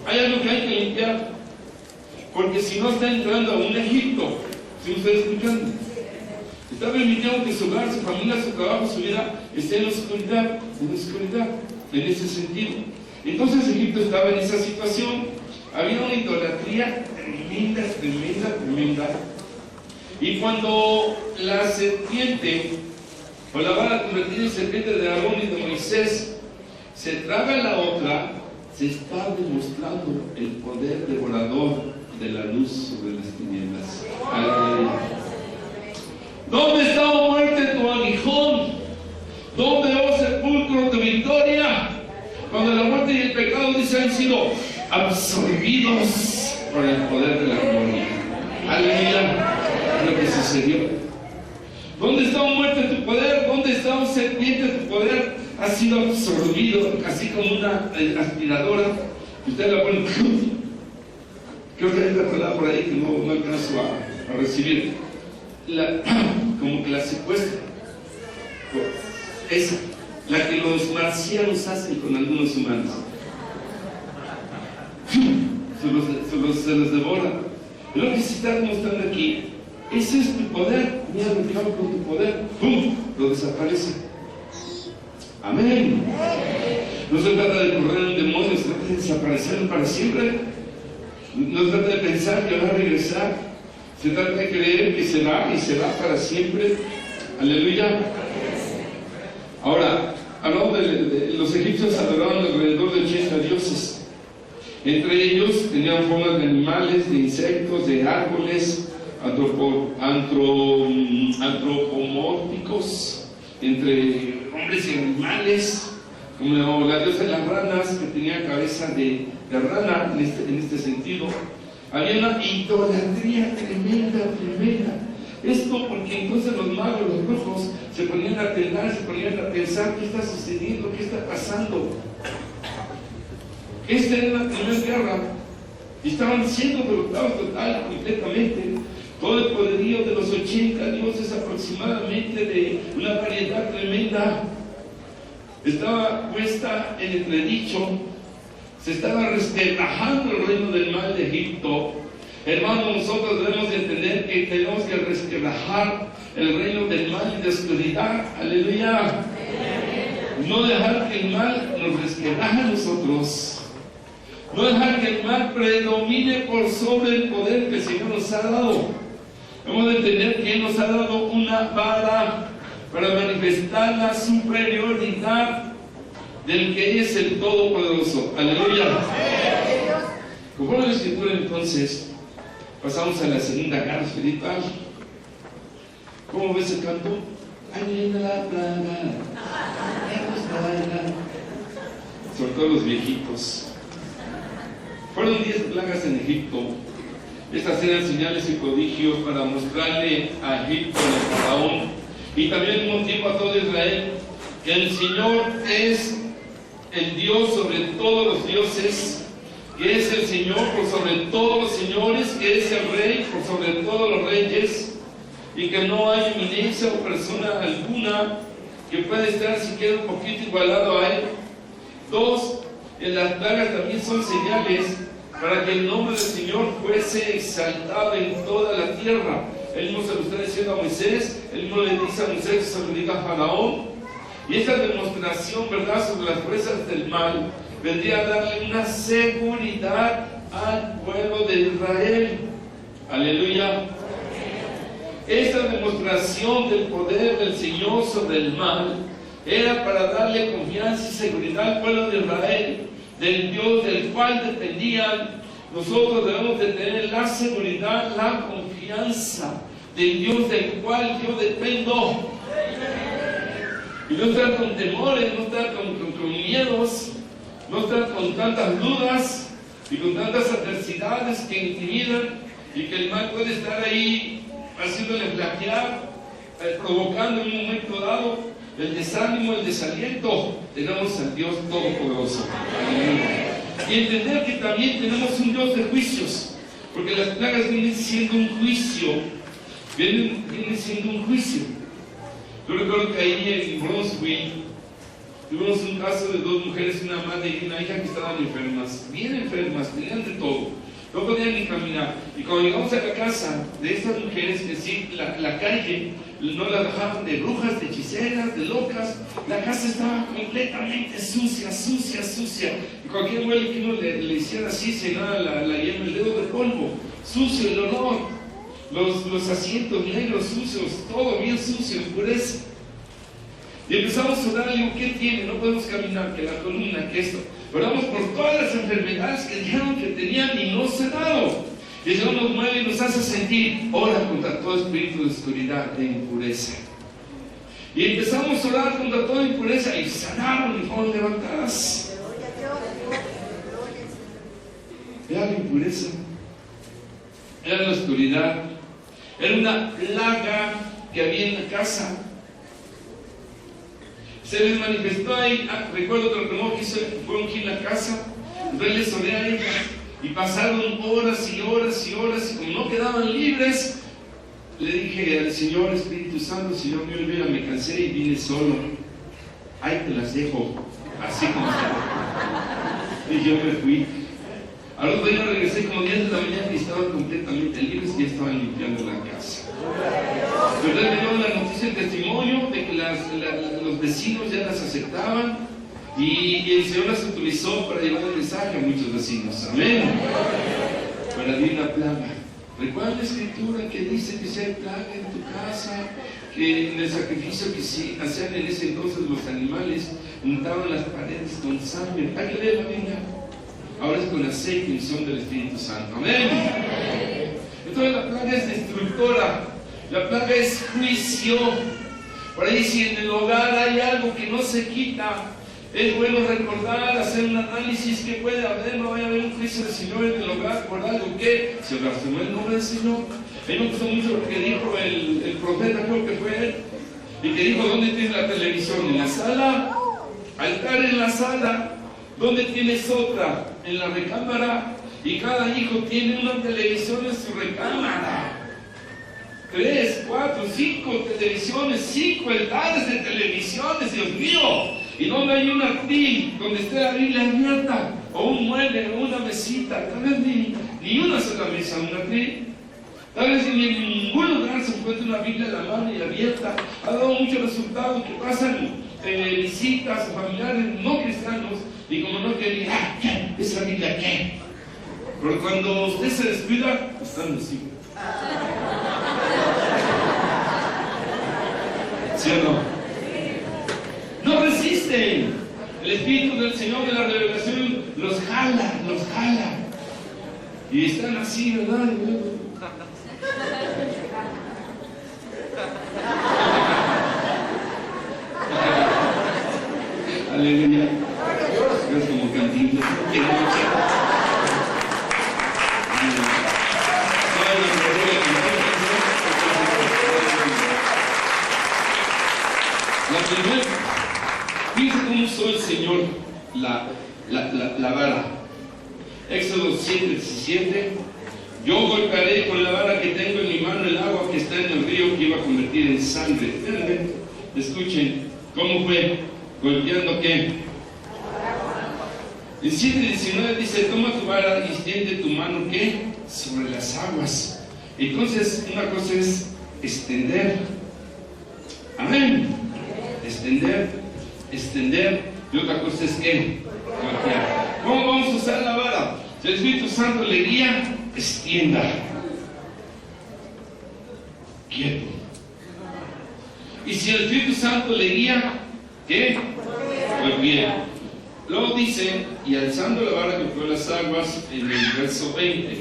Hay algo que hay que limpiar. Porque si no está entrando a un Egipto, si no está escuchando, está permitiendo que su hogar, su familia, su trabajo, su vida esté en la oscuridad, en ese sentido. Entonces Egipto estaba en esa situación. Había una idolatría tremenda. Y cuando la serpiente, o la vara convertida en serpiente de Aarón y de Moisés, se traga la otra, se está demostrando el poder devorador de la luz sobre las tinieblas. Aleluya. ¿Dónde está, oh muerte, tu aguijón? ¿Dónde, oh sepulcro, tu victoria? Cuando la muerte y el pecado, dice, han sido absorbidos por el poder de la gloria. Aleluya. Lo que sucedió. ¿Dónde está, oh muerte, tu poder? ¿Dónde está, oh serpiente, tu poder? Ha sido absorbido, así como una aspiradora. Usted la pone. Creo que hay una palabra por ahí que no alcanzo a recibir. Como que la secuestra. Esa, la que los marcianos hacen con algunos humanos. Se los devora. Lo que se está demostrando aquí, ese es tu poder. Mira lo que hago con tu poder. ¡Pum! Lo desaparece. Amén. No se trata de correr un demonio, se trata de desaparecer para siempre. No se trata de pensar que va a regresar. Se trata de creer que se va y se va para siempre. Aleluya. Ahora, hablando de los egipcios adoraban alrededor de 80 dioses. Entre ellos tenían formas de animales, de insectos, de árboles, antropomórficos, entre hombres y animales, como la diosa de las ranas, que tenía cabeza de rana en este sentido. Había una idolatría tremenda. Esto porque entonces los magos, los brujos, se ponían a temblar, se ponían a pensar qué está sucediendo, qué está pasando. Esta era la primera guerra y estaban siendo derrotados total, completamente. Todo el poderío de los 80 dioses aproximadamente, de una variedad tremenda, estaba puesta en entredicho. Se estaba resquebrajando el reino del mal de Egipto. Hermanos, nosotros debemos de entender que tenemos que resquebrajar el reino del mal y de oscuridad. Aleluya. No dejar que el mal nos resquebraje a nosotros. No dejar que el mal predomine por sobre el poder que el Señor nos ha dado. Hemos de entender que Él nos ha dado una vara para manifestar la superioridad del que es el Todopoderoso. Aleluya. Conforme a la Escritura, entonces, pasamos a la segunda guerra espiritual. ¿Cómo ves el canto? Ay, viene la plaga, sobre todo los viejitos. Fueron 10 plagas en Egipto. Estas eran señales y prodigios para mostrarle a Egipto, al faraón, y también al mismo tiempo a todo Israel, que el Señor es el Dios sobre todos los dioses, que es el Señor por sobre todos los señores, que es el Rey por sobre todos los reyes, y que no hay eminencia o persona alguna que pueda estar siquiera un poquito igualado a Él. 2. En las plagas también son señales para que el nombre del Señor fuese exaltado en toda la tierra. Él mismo se lo está diciendo a Moisés, Él mismo le dice a Moisés que se lo diga a Faraón. Y esta demostración, ¿verdad?, sobre las fuerzas del mal, vendría a darle una seguridad al pueblo de Israel. Aleluya. Esta demostración del poder del Señor sobre el mal era para darle confianza y seguridad al pueblo de Israel, del Dios del cual dependían. Nosotros debemos de tener la seguridad, la confianza del Dios del cual yo dependo. Y no estar con temores, no estar con miedos, no estar con tantas dudas y con tantas adversidades que intimidan y que el mal puede estar ahí haciéndole flaquear, provocando en un momento dado el desánimo, el desaliento. Tenemos al Dios Todopoderoso. Y entender que también tenemos un Dios de juicios, porque las plagas vienen siendo un juicio, vienen siendo un juicio. Yo recuerdo que ahí en Brunswick tuvimos un caso de dos mujeres, una madre y una hija que estaban enfermas, bien enfermas, tenían de todo, no podían ni caminar. Y cuando llegamos a la casa de estas mujeres, que sí, la calle no la dejaban de brujas, de hechiceras, de locas, la casa estaba completamente sucia, sucia, sucia. Y cualquier huele que uno le hiciera así, se llenaba la yema, el dedo de polvo, sucio, el olor, los asientos negros sucios, todo bien sucio, impureza. Y empezamos a orar, digo, ¿qué tiene? No podemos caminar, que la columna, que esto. Oramos por todas las enfermedades que dijeron que tenían y no sanado. Y el Señor nos mueve y nos hace sentir, ora contra todo espíritu de oscuridad, de impureza. Y empezamos a orar contra toda impureza y sanaron y fueron levantadas. Era la impureza, era la oscuridad, era una plaga que había en la casa. Se les manifestó ahí, recuerdo que lo primero que hizo fue ungir la casa, entonces les oré a ellas, y pasaron horas y horas y horas, y como no quedaban libres, le dije al Señor, Espíritu Santo, Señor mío, mira, me cansé y vine solo, ahí te las dejo, así como está. Y yo me fui. Al otro día regresé como 10 de la mañana y estaban completamente libres y ya estaban limpiando la casa. ¿Verdad? Me dio la noticia, el testimonio de que los vecinos ya las aceptaban y el Señor las utilizó para llevar el mensaje a muchos vecinos. Amén. Pero había una plaga. Recuerda la escritura que dice que si hay plaga en tu casa, que en el sacrificio que sí hacían en ese entonces los animales, untaban las paredes con sangre. Hay que leer la Biblia. Ahora es con aceite y unción del Espíritu Santo. Amén. Entonces la plaga es destructora. La plaga es juicio. Por ahí, si en el hogar hay algo que no se quita, es bueno recordar, hacer un análisis que puede haber. No vaya a haber un juicio del Señor en el hogar por algo que se blasfemó el nombre del Señor. A mí me gustó mucho lo que dijo el profeta, creo que fue él, y que dijo: ¿dónde tienes la televisión? ¿En la sala? Altar en la sala. ¿Dónde tienes otra? En la recámara. Y cada hijo tiene una televisión en su recámara. 3, 4, 5 televisiones, 5 altares de televisiones, Dios mío. Y no hay un atril donde esté la Biblia abierta, o un mueble, o una mesita. Tal vez ni una sola mesa, un atril. Tal vez ni en ningún lugar se encuentra una Biblia en la mano y abierta. Ha dado muchos resultados que pasan visitas a familiares no cristianos, y como no querían, ¿qué? ¿Esa Biblia qué? Pero cuando usted se descuida, están así. ¿Sí o no? No resisten. El Espíritu del Señor de la revelación los jala. Y están así, ¿verdad? Aleluya. Es como Cantinflas. La primera, fíjense cómo usó el Señor la vara. Éxodo 7:17. Yo golpearé con la vara que tengo en mi mano el agua que está en el río que iba a convertir en sangre. Escuchen, ¿cómo fue? ¿Golpeando qué? En 7:19 dice: toma tu vara y extiende tu mano, ¿qué? Sobre las aguas. Entonces, una cosa es extender. Amén. Extender. Y otra cosa es ¿qué? Golpear. ¿Cómo vamos a usar la vara? Si el Espíritu Santo le guía, extienda. Quieto. Y si el Espíritu Santo le guía, ¿qué? Golpea. Luego dice: y alzando la vara golpeó las aguas, en el verso 20.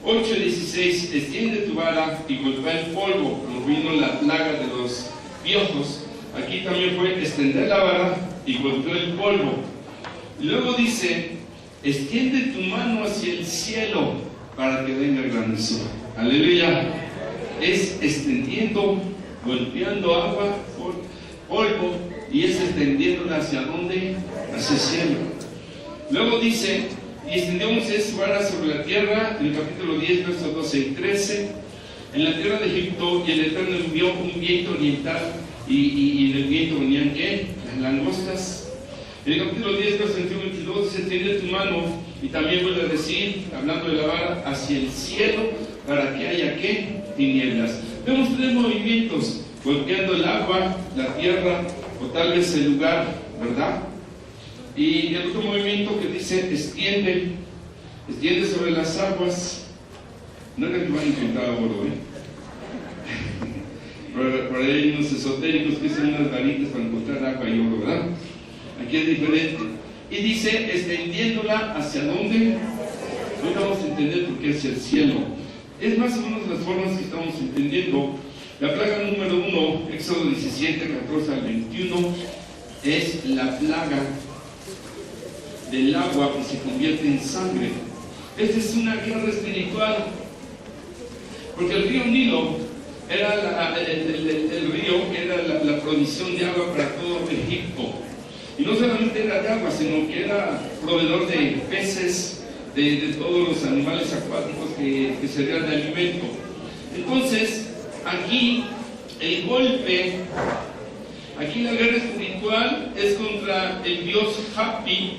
8:16. Extiende tu vara y golpea el polvo, como vino la plaga de los piojos. Aquí también fue extender la vara y golpeó el polvo. Y luego dice: extiende tu mano hacia el cielo para que venga granizo. Aleluya. Es extendiendo, golpeando agua, polvo, y es extendiéndola hacia dónde? Hacia el cielo. Luego dice: y extendió Moisés su vara sobre la tierra, en el capítulo 10, versos 12 y 13. En la tierra de Egipto, y el Eterno envió un viento oriental y en el viento venían ¿qué? Las langostas. En el capítulo 10, verso 21-22 dice: extiende tu mano, y también vuelve a decir, hablando de la vara, hacia el cielo, para que haya ¿qué? Tinieblas. Vemos tres movimientos: golpeando el agua, la tierra, o tal vez el lugar, ¿verdad? Y el otro movimiento que dice: extiende sobre las aguas. No es que van a encontrar oro, Por ahí hay unos esotéricos que usan unas varitas para encontrar agua y oro, ¿verdad? Aquí es diferente. Y dice: extendiéndola ¿hacia dónde? Hoy vamos a entender por qué hacia el cielo. Es más o menos las formas que estamos entendiendo. La plaga número 1, Éxodo 17, 14 al 21, es la plaga del agua que se convierte en sangre. Esta es una guerra espiritual, porque el río Nilo era el río que era la provisión de agua para todo Egipto. Y no solamente era de agua, sino que era proveedor de peces, de todos los animales acuáticos que servían de alimento. Entonces, aquí el golpe, aquí la guerra espiritual es contra el dios Hapi,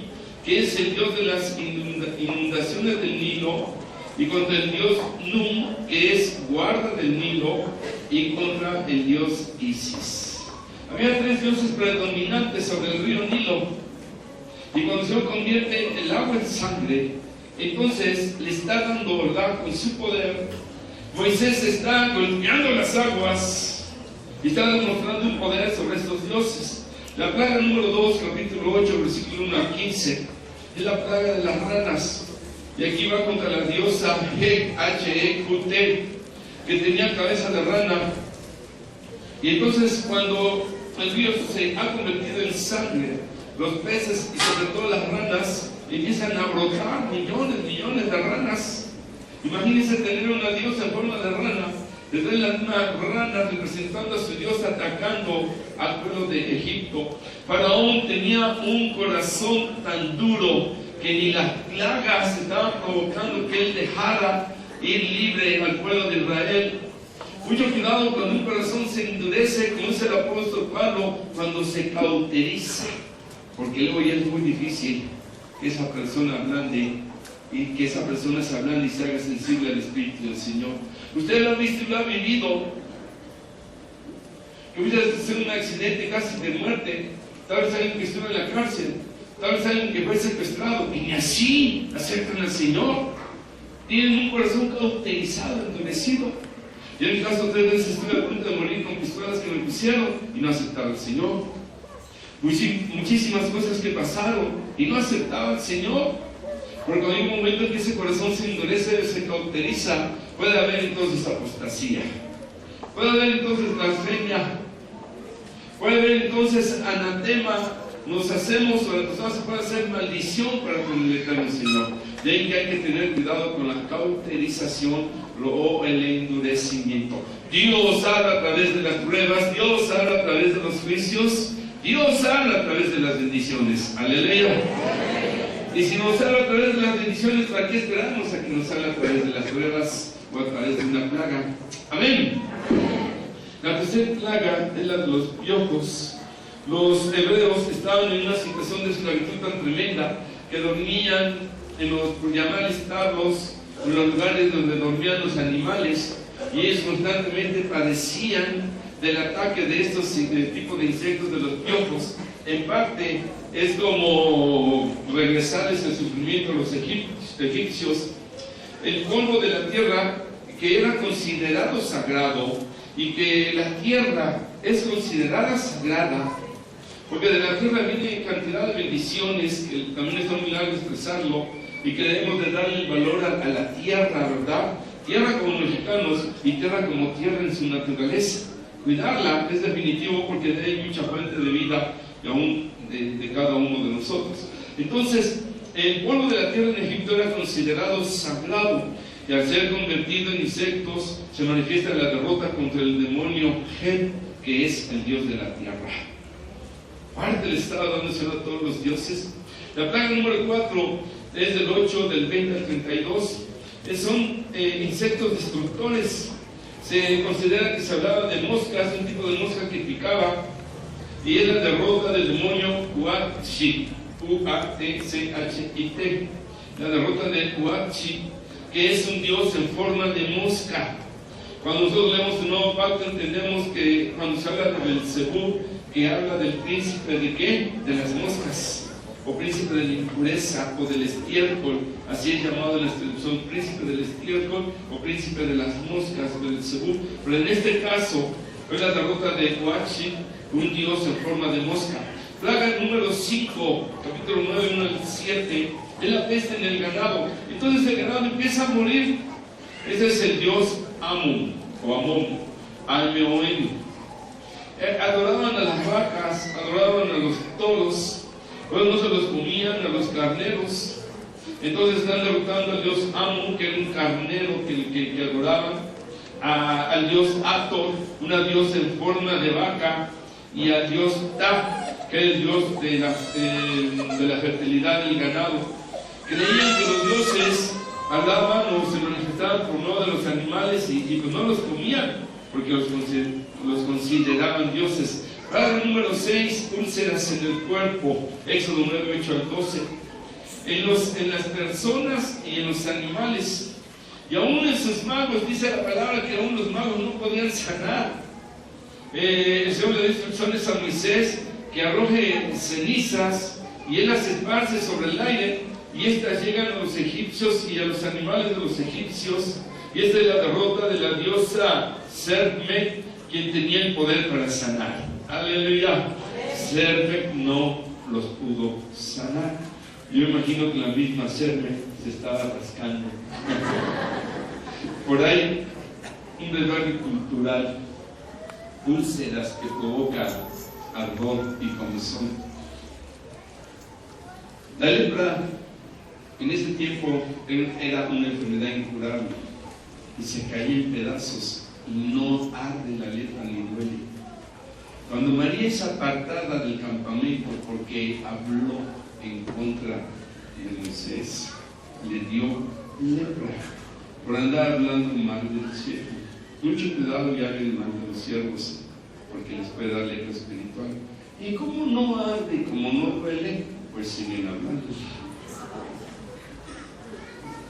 que es el dios de las inundaciones del Nilo, y contra el dios Num, que es guarda del Nilo, y contra el dios Isis. Había tres dioses predominantes sobre el río Nilo, y cuando se convierte el agua en sangre, entonces le está dando, ¿verdad?, con su poder. Moisés está golpeando las aguas y está demostrando un poder sobre estos dioses. La plaga número 2, capítulo 8, versículo 1 a 15, es la plaga de las ranas. Y aquí va contra la diosa He-H-E-Q-T, que tenía cabeza de rana. Y entonces, cuando el río se ha convertido en sangre, los peces y sobre todo las ranas empiezan a brotar millones de ranas. Imagínense tener una diosa en forma de rana, desde una rana representando a su dios atacando al pueblo de Egipto. Faraón tenía un corazón tan duro que ni las plagas estaban provocando que él dejara ir libre al pueblo de Israel. Mucho cuidado cuando un corazón se endurece, como dice el apóstol Pablo, cuando se cauteriza, porque luego ya es muy difícil que esa persona ablande, y que esa persona se ablande y se haga sensible al Espíritu del Señor. Usted lo ha visto y lo ha vivido, que muchas veces en un accidente casi de muerte, tal vez alguien que estuvo en la cárcel, tal vez alguien que fue secuestrado, y ni así aceptan al Señor. Tienen un corazón cauterizado, endurecido. Yo en mi caso 3 veces estuve a punto de morir con pistolas que me pusieron y no aceptaba al Señor. Muchísimas cosas que pasaron y no aceptaba al Señor. Porque hay un momento en que ese corazón se endurece, se cauteriza, puede haber entonces apostasía, puede haber entonces blasfemia, puede haber entonces anatema. Nos hacemos, o la persona se puede hacer maldición para con el eterno Señor. De ahí que hay que tener cuidado con la cauterización o el endurecimiento. Dios habla a través de las pruebas, Dios habla a través de los juicios, Dios habla a través de las bendiciones. Aleluya. Y si nos habla a través de las bendiciones, ¿para qué esperamos a que nos habla a través de las pruebas o a través de una plaga? Amén. La tercera plaga es la de los piojos. Los hebreos estaban en una situación de esclavitud tan tremenda que dormían en los, por llamar establos, en los lugares donde dormían los animales, y ellos constantemente padecían del ataque de estos tipos de insectos, de los piojos. En parte es como regresarles el sufrimiento a los egipcios. El polvo de la tierra, que era considerado sagrado, y que la tierra es considerada sagrada, porque de la tierra viene cantidad de bendiciones, que también es muy largo expresarlo, y que debemos de darle el valor a la tierra, ¿verdad? Tierra como mexicanos y tierra como tierra en su naturaleza. Cuidarla es definitivo, porque de ahí hay mucha fuente de vida y aún de cada uno de nosotros. Entonces, el polvo de la tierra en Egipto era considerado sagrado, y al ser convertido en insectos se manifiesta la derrota contra el demonio Geb, que es el dios de la tierra. Parte del estado donde se a todos los dioses. La plaga número 4 es del 8, del 20 al 32. Son insectos destructores. Se considera que se hablaba de moscas, un tipo de mosca que picaba, y es la derrota del demonio Huachi, U-A-T-C-H-I-T, la derrota de Huachi, que es un dios en forma de mosca. Cuando nosotros leemos el Nuevo Pacto, entendemos que cuando se habla de Belcebú, que habla del príncipe de ¿qué? De las moscas, o príncipe de la impureza, o del estiércol, así es llamado en la traducción, príncipe del estiércol, o príncipe de las moscas, Belcebú. Pero en este caso, es la derrota de Huachi, un dios en forma de mosca. Plaga número 5, capítulo 9, 1 al 7, es la peste en el ganado. Entonces el ganado empieza a morir. Ese es el dios Amon, o Amón, Almeón. Adoraban a las vacas, adoraban a los toros, pues no se los comían, a los carneros. Entonces están derrotando al dios Amon, que era un carnero que adoraban, al dios Ator, una diosa en forma de vaca, y al dios Ta, que es el dios de la fertilidad del ganado. Creían que los dioses hablaban o se manifestaban por medio de los animales y pues no los comían, porque los consideraban dioses. Plaga número 6, úlceras en el cuerpo, Éxodo 9, 8 al 12. En las personas y en los animales, y aún en sus magos, dice la palabra que aún los magos no podían sanar. El Señor le da instrucciones a Moisés que arroje cenizas y él las esparce sobre el aire, y estas llegan a los egipcios y a los animales de los egipcios. Y esta es la derrota de la diosa Sermet, quien tenía el poder para sanar. Aleluya. Sermet no los pudo sanar. Yo imagino que la misma Sermet se estaba rascando. Por ahí, un desbarque cultural, úlceras que provocan ardor y comezón. La lepra en ese tiempo era una enfermedad incurable y se caía en pedazos, y no arde la lepra ni duele. Cuando María es apartada del campamento porque habló en contra de Moisés, le dio lepra por andar hablando mal del siervo. Mucho cuidado ya hablen mal de los siervos, porque les puede dar lepra espiritual. Y como no arde, como no duele, pues siguen hablando.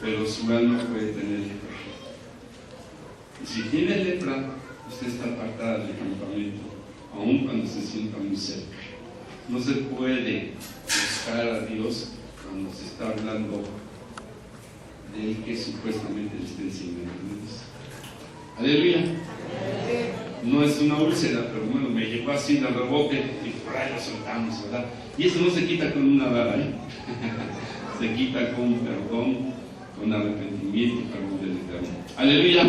Pero su alma puede tener lepra. Y si tiene lepra, usted está apartada del campamento, aun cuando se sienta muy cerca. No se puede buscar a Dios cuando se está hablando de él que supuestamente le está enseñando a Dios. Aleluya. No es una úlcera, pero bueno, me llegó así de rebote y por ahí lo soltamos, ¿verdad? Y eso no se quita con una vara, ¿eh? Se quita con perdón, con arrepentimiento y perdón del Eterno. Aleluya.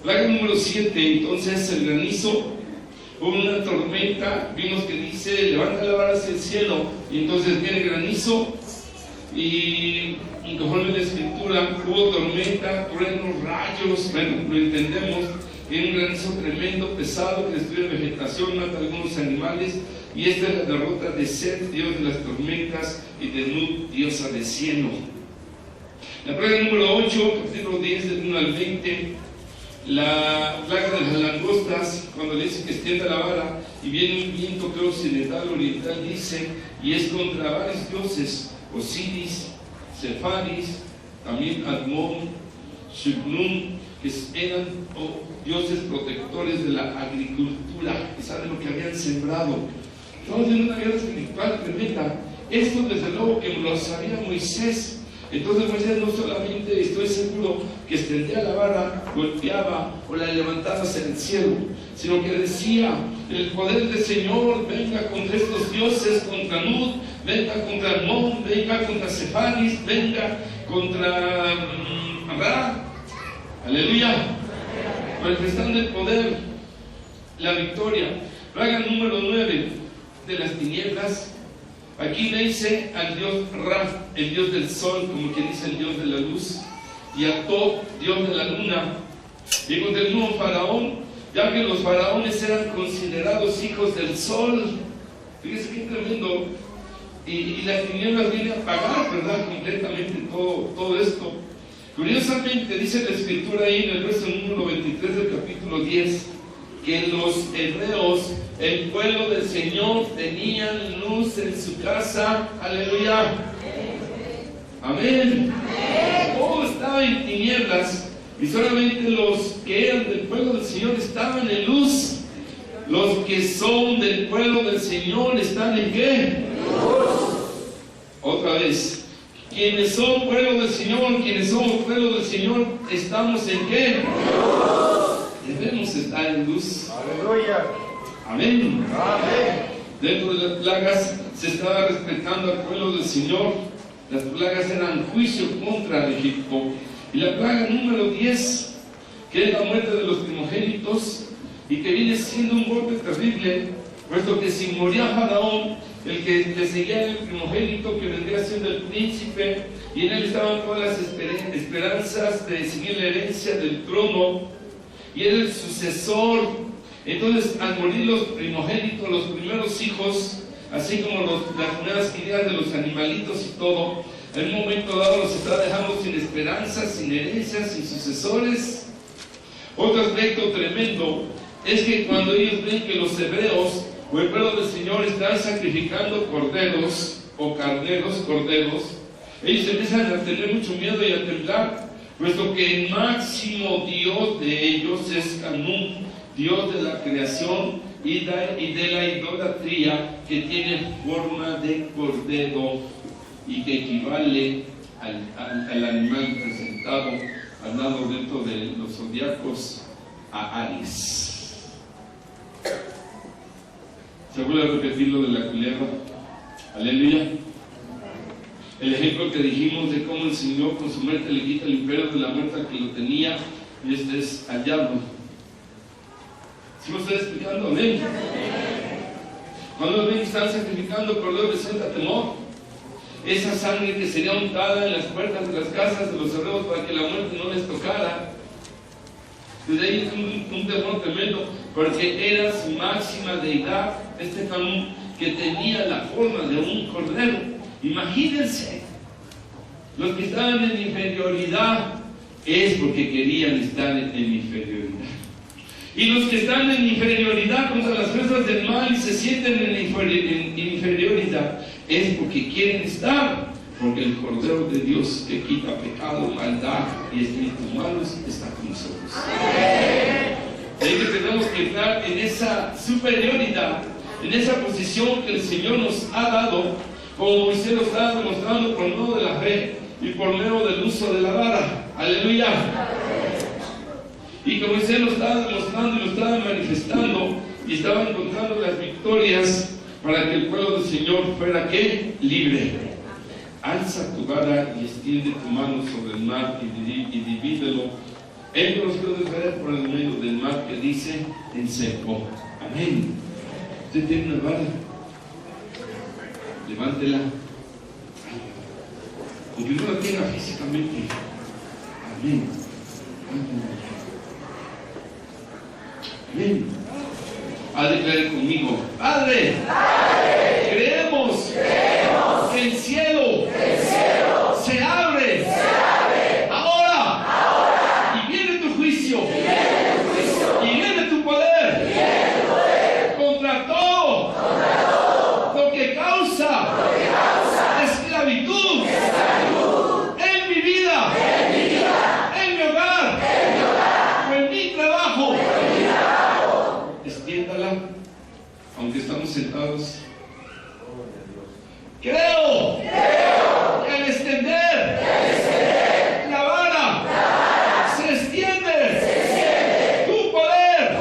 Plaga número 7, entonces el granizo. Hubo una tormenta, vimos que dice, levanta la vara hacia el cielo, y entonces viene granizo, y conforme la escritura, hubo tormenta, truenos, rayos, bueno, lo entendemos, tiene un granizo tremendo, pesado, que destruye vegetación, mata a algunos animales, y esta es la derrota de Set, dios de las tormentas, y de Nut, diosa de cieno. La plaga número 8, capítulo 10, del 1 al 20, la plaga de las langostas, cuando le dice que extienda la vara, y viene un viento que occidental, oriental, dice, y es contra varios dioses, Osiris, Sefaris, también Admon, Shibnun, que eran dioses protectores de la agricultura, que saben lo que habían sembrado. Estamos en una guerra espiritual tremenda. Esto desde luego que lo sabía Moisés. Entonces Moisés no solamente, estoy seguro, que extendía la vara, golpeaba o la levantaba hacia el cielo, sino que decía, el poder del Señor venga contra estos dioses, contra Nut, venga contra Admon, venga contra Sefaris, venga contra Ra. Aleluya. Manifestando el poder, la victoria. Plaga número 9 de las tinieblas. Aquí le dice al dios Ra, el dios del sol, como quien dice el dios de la luz, y a Tob, dios de la luna. Y contra el nuevo faraón, ya que los faraones eran considerados hijos del sol. Fíjese qué tremendo. Y las tinieblas vienen a apagar, ¿verdad?, completamente todo esto. Curiosamente dice la escritura ahí en el verso número 23 del capítulo 10 que los hebreos, el pueblo del Señor, tenían luz en su casa. Aleluya. Amén. Todo estaba en tinieblas y solamente los que eran del pueblo del Señor estaban en luz. Los que son del pueblo del Señor están en ¿qué? Otra vez. Quienes son pueblo del Señor, quienes somos pueblo del Señor, estamos en ¿qué? Debemos estar en luz. Aleluya. Amén. Amén. Dentro de las plagas se estaba respetando al pueblo del Señor. Las plagas eran juicio contra Egipto. Y la plaga número 10, que es la muerte de los primogénitos, y que viene siendo un golpe terrible, puesto que si moría Faraón, el que le seguía el primogénito, que vendría siendo el príncipe, y en él estaban todas las esperanzas de seguir la herencia del trono, y era el sucesor. Entonces, al morir los primogénitos, los primeros hijos, así como las primeras ideas de los animalitos y todo, en un momento dado los está dejando sin esperanzas, sin herencias, sin sucesores. Otro aspecto tremendo es que cuando ellos ven que los hebreos o el pueblo del Señor están sacrificando corderos o carneros, ellos empiezan a tener mucho miedo y a temblar, puesto que el máximo Dios de ellos es Canún, Dios de la creación y de la idolatría, que tiene forma de cordero y que equivale al animal presentado, hablando dentro de los zodiacos, a Aries. ¿Se vuelve a repetir lo de la culebra? Aleluya. El ejemplo que dijimos de cómo el Señor con su muerte le quita el imperio de la muerte al que lo tenía, y este es al diablo. ¿Sí me estoy explicando? Amén. Cuando los ven que están sacrificando cordero de santa temor, esa sangre que sería untada en las puertas de las casas de los hebreos para que la muerte no les tocara. Desde ahí es un temor tremendo, porque era su máxima deidad, este Canún, que tenía la forma de un cordero. Imagínense, los que estaban en inferioridad es porque querían estar en inferioridad. Y los que están en inferioridad contra las fuerzas del mal y se sienten en inferioridad es porque quieren estar, porque el Cordero de Dios que quita pecado, maldad y espíritus malos está con nosotros. Así que tenemos que estar en esa superioridad, en esa posición que el Señor nos ha dado, como Moisés lo está demostrando por medio de la fe y por medio del uso de la vara. Aleluya. Y como Moisés lo estaba demostrando y lo estaba manifestando y estaba encontrando las victorias para que el pueblo del Señor fuera ¿qué? Libre. Alza tu vara y extiende tu mano sobre el mar y divídelo. Él los puede ver por el medio del mar que dice en seco. Amén. Usted tiene una vara, levántela. Aunque no la tenga físicamente. Amén. Amén. Declarar conmigo: Padre, creemos que el cielo se abre ahora, y viene tu juicio, y viene tu poder contra todo lo que causa esclavitud en mi vida, en mi hogar o en mi trabajo. Extiéndala, aunque estamos sentados. Creo que al extender la vara se extiende tu poder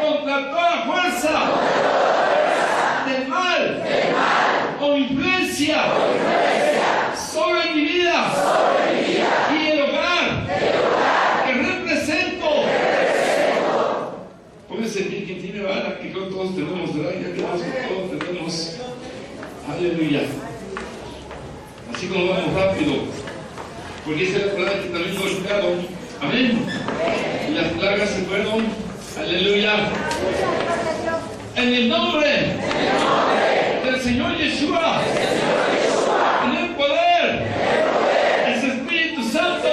contra toda fuerza del mal o influencia sobre mi vida y el hogar que represento. Póngase aquí quien tiene vara, que creo que todos tenemos, ¿verdad? Ya creemos que todos tenemos. Aleluya. Así como vamos rápido, porque esa es la palabra que también golpearon. Amén. Y las plagas se fueron. Aleluya. En el nombre del Señor Yeshua, en el poder de su Espíritu Santo,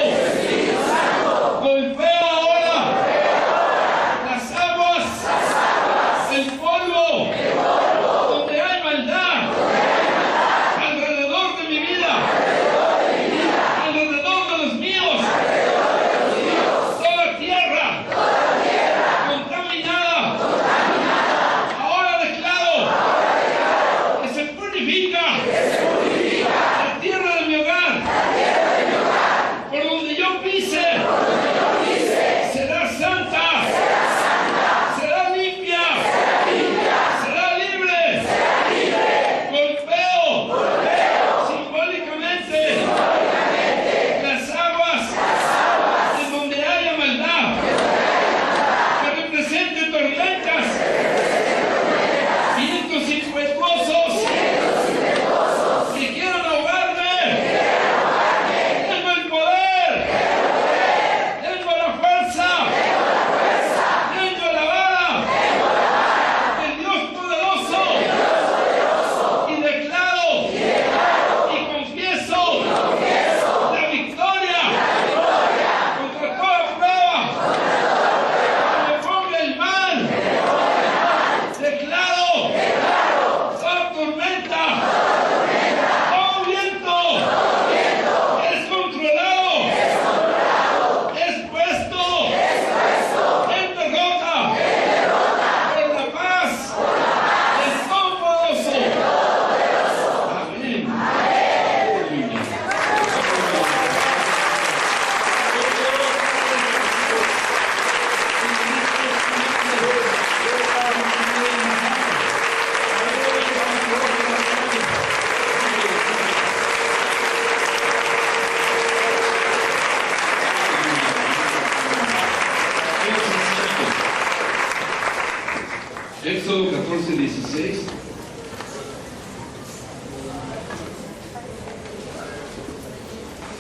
Éxodo 14, 16.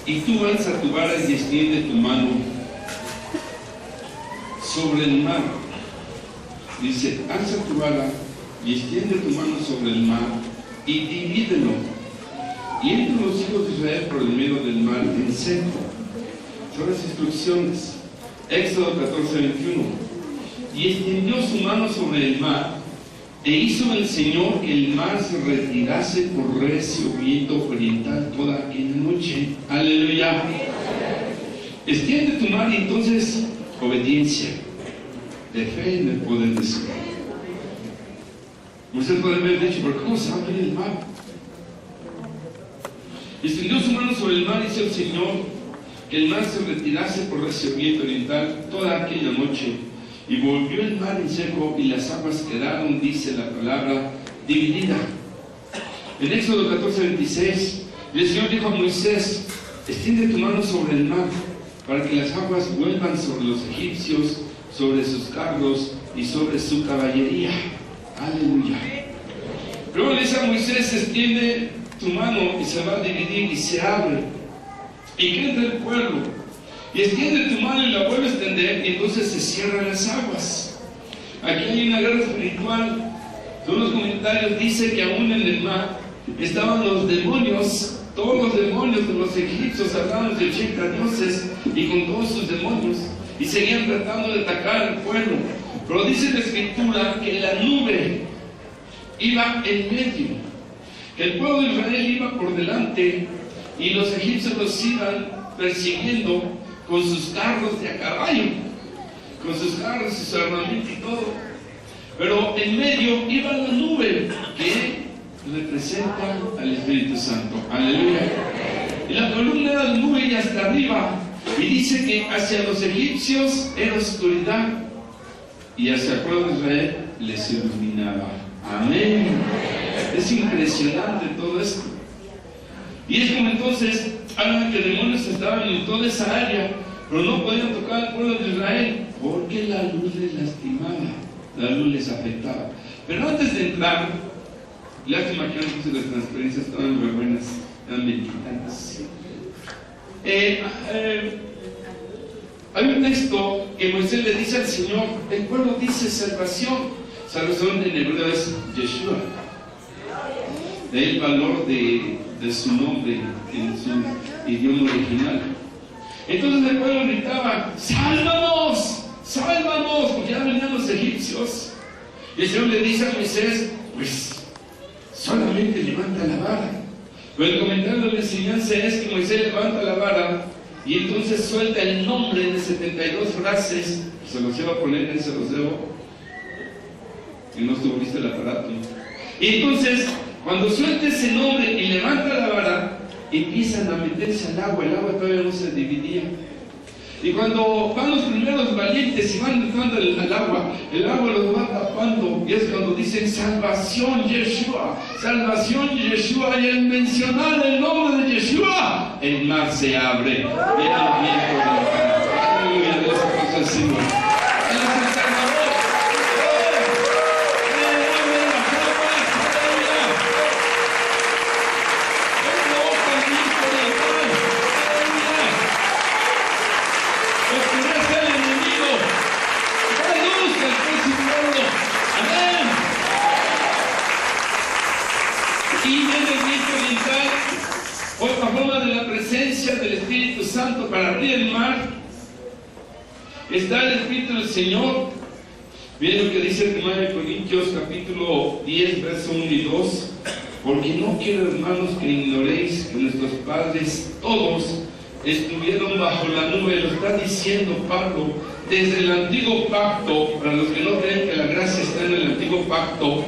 Y tú alza tu vara y extiende tu mano sobre el mar. Dice, alza tu vara y extiende tu mano sobre el mar y divídelo. Y entre los hijos de Israel por el medio del mar en seco. Son las instrucciones. Éxodo 14, 21. Y extendió su mano sobre el mar, e hizo el Señor que el mar se retirase por recio viento oriental toda aquella noche. Aleluya. Extiende tu mar y entonces obediencia, de fe en el poder de Dios. Usted puede haber dicho, ¿pero cómo se abre el mar? Extendió su mano sobre el mar y hizo el Señor que el mar se retirase por recio viento oriental toda aquella noche. Y volvió el mar en seco y las aguas quedaron, dice la palabra, dividida. En Éxodo 14, 26, el Señor dijo a Moisés, extiende tu mano sobre el mar, para que las aguas vuelvan sobre los egipcios, sobre sus carros y sobre su caballería. Aleluya. Luego le dice a Moisés, extiende tu mano y se va a dividir y se abre. Y que entre el pueblo. Y extiende tu mano y la vuelve a extender y entonces se cierran las aguas. Aquí hay una guerra espiritual. Son los comentarios, dice que aún en el mar estaban los demonios, todos los demonios de los egipcios, hablaban de 80 dioses y con todos sus demonios, y seguían tratando de atacar al pueblo. Pero dice la escritura que la nube iba en medio, que el pueblo de Israel iba por delante y los egipcios los iban persiguiendo con sus carros de a caballo, con sus carros y su armamento y todo. Pero en medio iba la nube que representa al Espíritu Santo. Aleluya. Y la columna era la nube y hasta arriba. Y dice que hacia los egipcios era oscuridad y hacia el pueblo de Israel les iluminaba. Amén. Es impresionante todo esto. Y es como entonces hablan que demonios estaban en toda esa área, pero no podían tocar al pueblo de Israel porque la luz les lastimaba, la luz les afectaba. Pero antes de entrar, lástima que antes las transferencias estaban muy buenas, eran veintitantas. Hay un texto que Moisés le dice al Señor, el pueblo dice salvación. Salvación en hebreo es Yeshua. De ahí el valor de su nombre en su idioma original. Entonces el pueblo gritaba, ¡sálvanos! ¡Sálvanos! Porque ya venían los egipcios. Y el Señor le dice a Moisés, pues solamente levanta la vara. Pero el comentario de la enseñanza es que Moisés levanta la vara y entonces suelta el nombre de 72 frases. Se los iba a poner, se los debo, que no estuviste el aparato. Y entonces, cuando suelta ese nombre y levanta la vara, empiezan a meterse al agua. El agua todavía no se dividía. Y cuando van los primeros valientes y van entrando al agua, el agua los va tapando. Y es cuando dicen salvación Yeshua, salvación Yeshua. Y al mencionar el nombre de Yeshua, el mar se abre. Viene el viento de la paz. Aleluya, Dios es el Señor. Él es el Salvador. Otra forma de la presencia del Espíritu Santo para abrir el mar está el Espíritu del Señor. Miren lo que dice 1 Corintios capítulo 10 verso 1 y 2. Porque no quiero, hermanos, que ignoréis que nuestros padres todos estuvieron bajo la nube. Lo está diciendo Pablo desde el antiguo pacto. Para los que no creen que la gracia está en el antiguo pacto,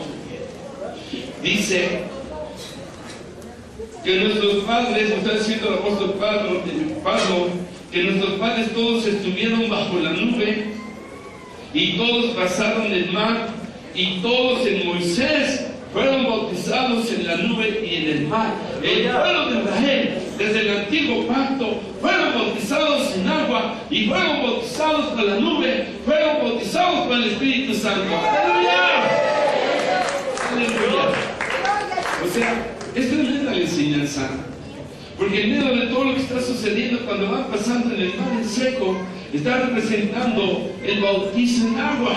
dice que nuestros padres, está diciendo el apóstol Pablo, que nuestros padres todos estuvieron bajo la nube y todos pasaron el mar y todos en Moisés fueron bautizados en la nube y en el mar. El pueblo de Israel, desde el antiguo pacto, fueron bautizados en agua y fueron bautizados por la nube, fueron bautizados por el Espíritu Santo. ¡Aleluya! sea, es tremenda la enseñanza. Porque en medio de todo lo que está sucediendo, cuando van pasando en el mar en seco, está representando el bautizo en agua.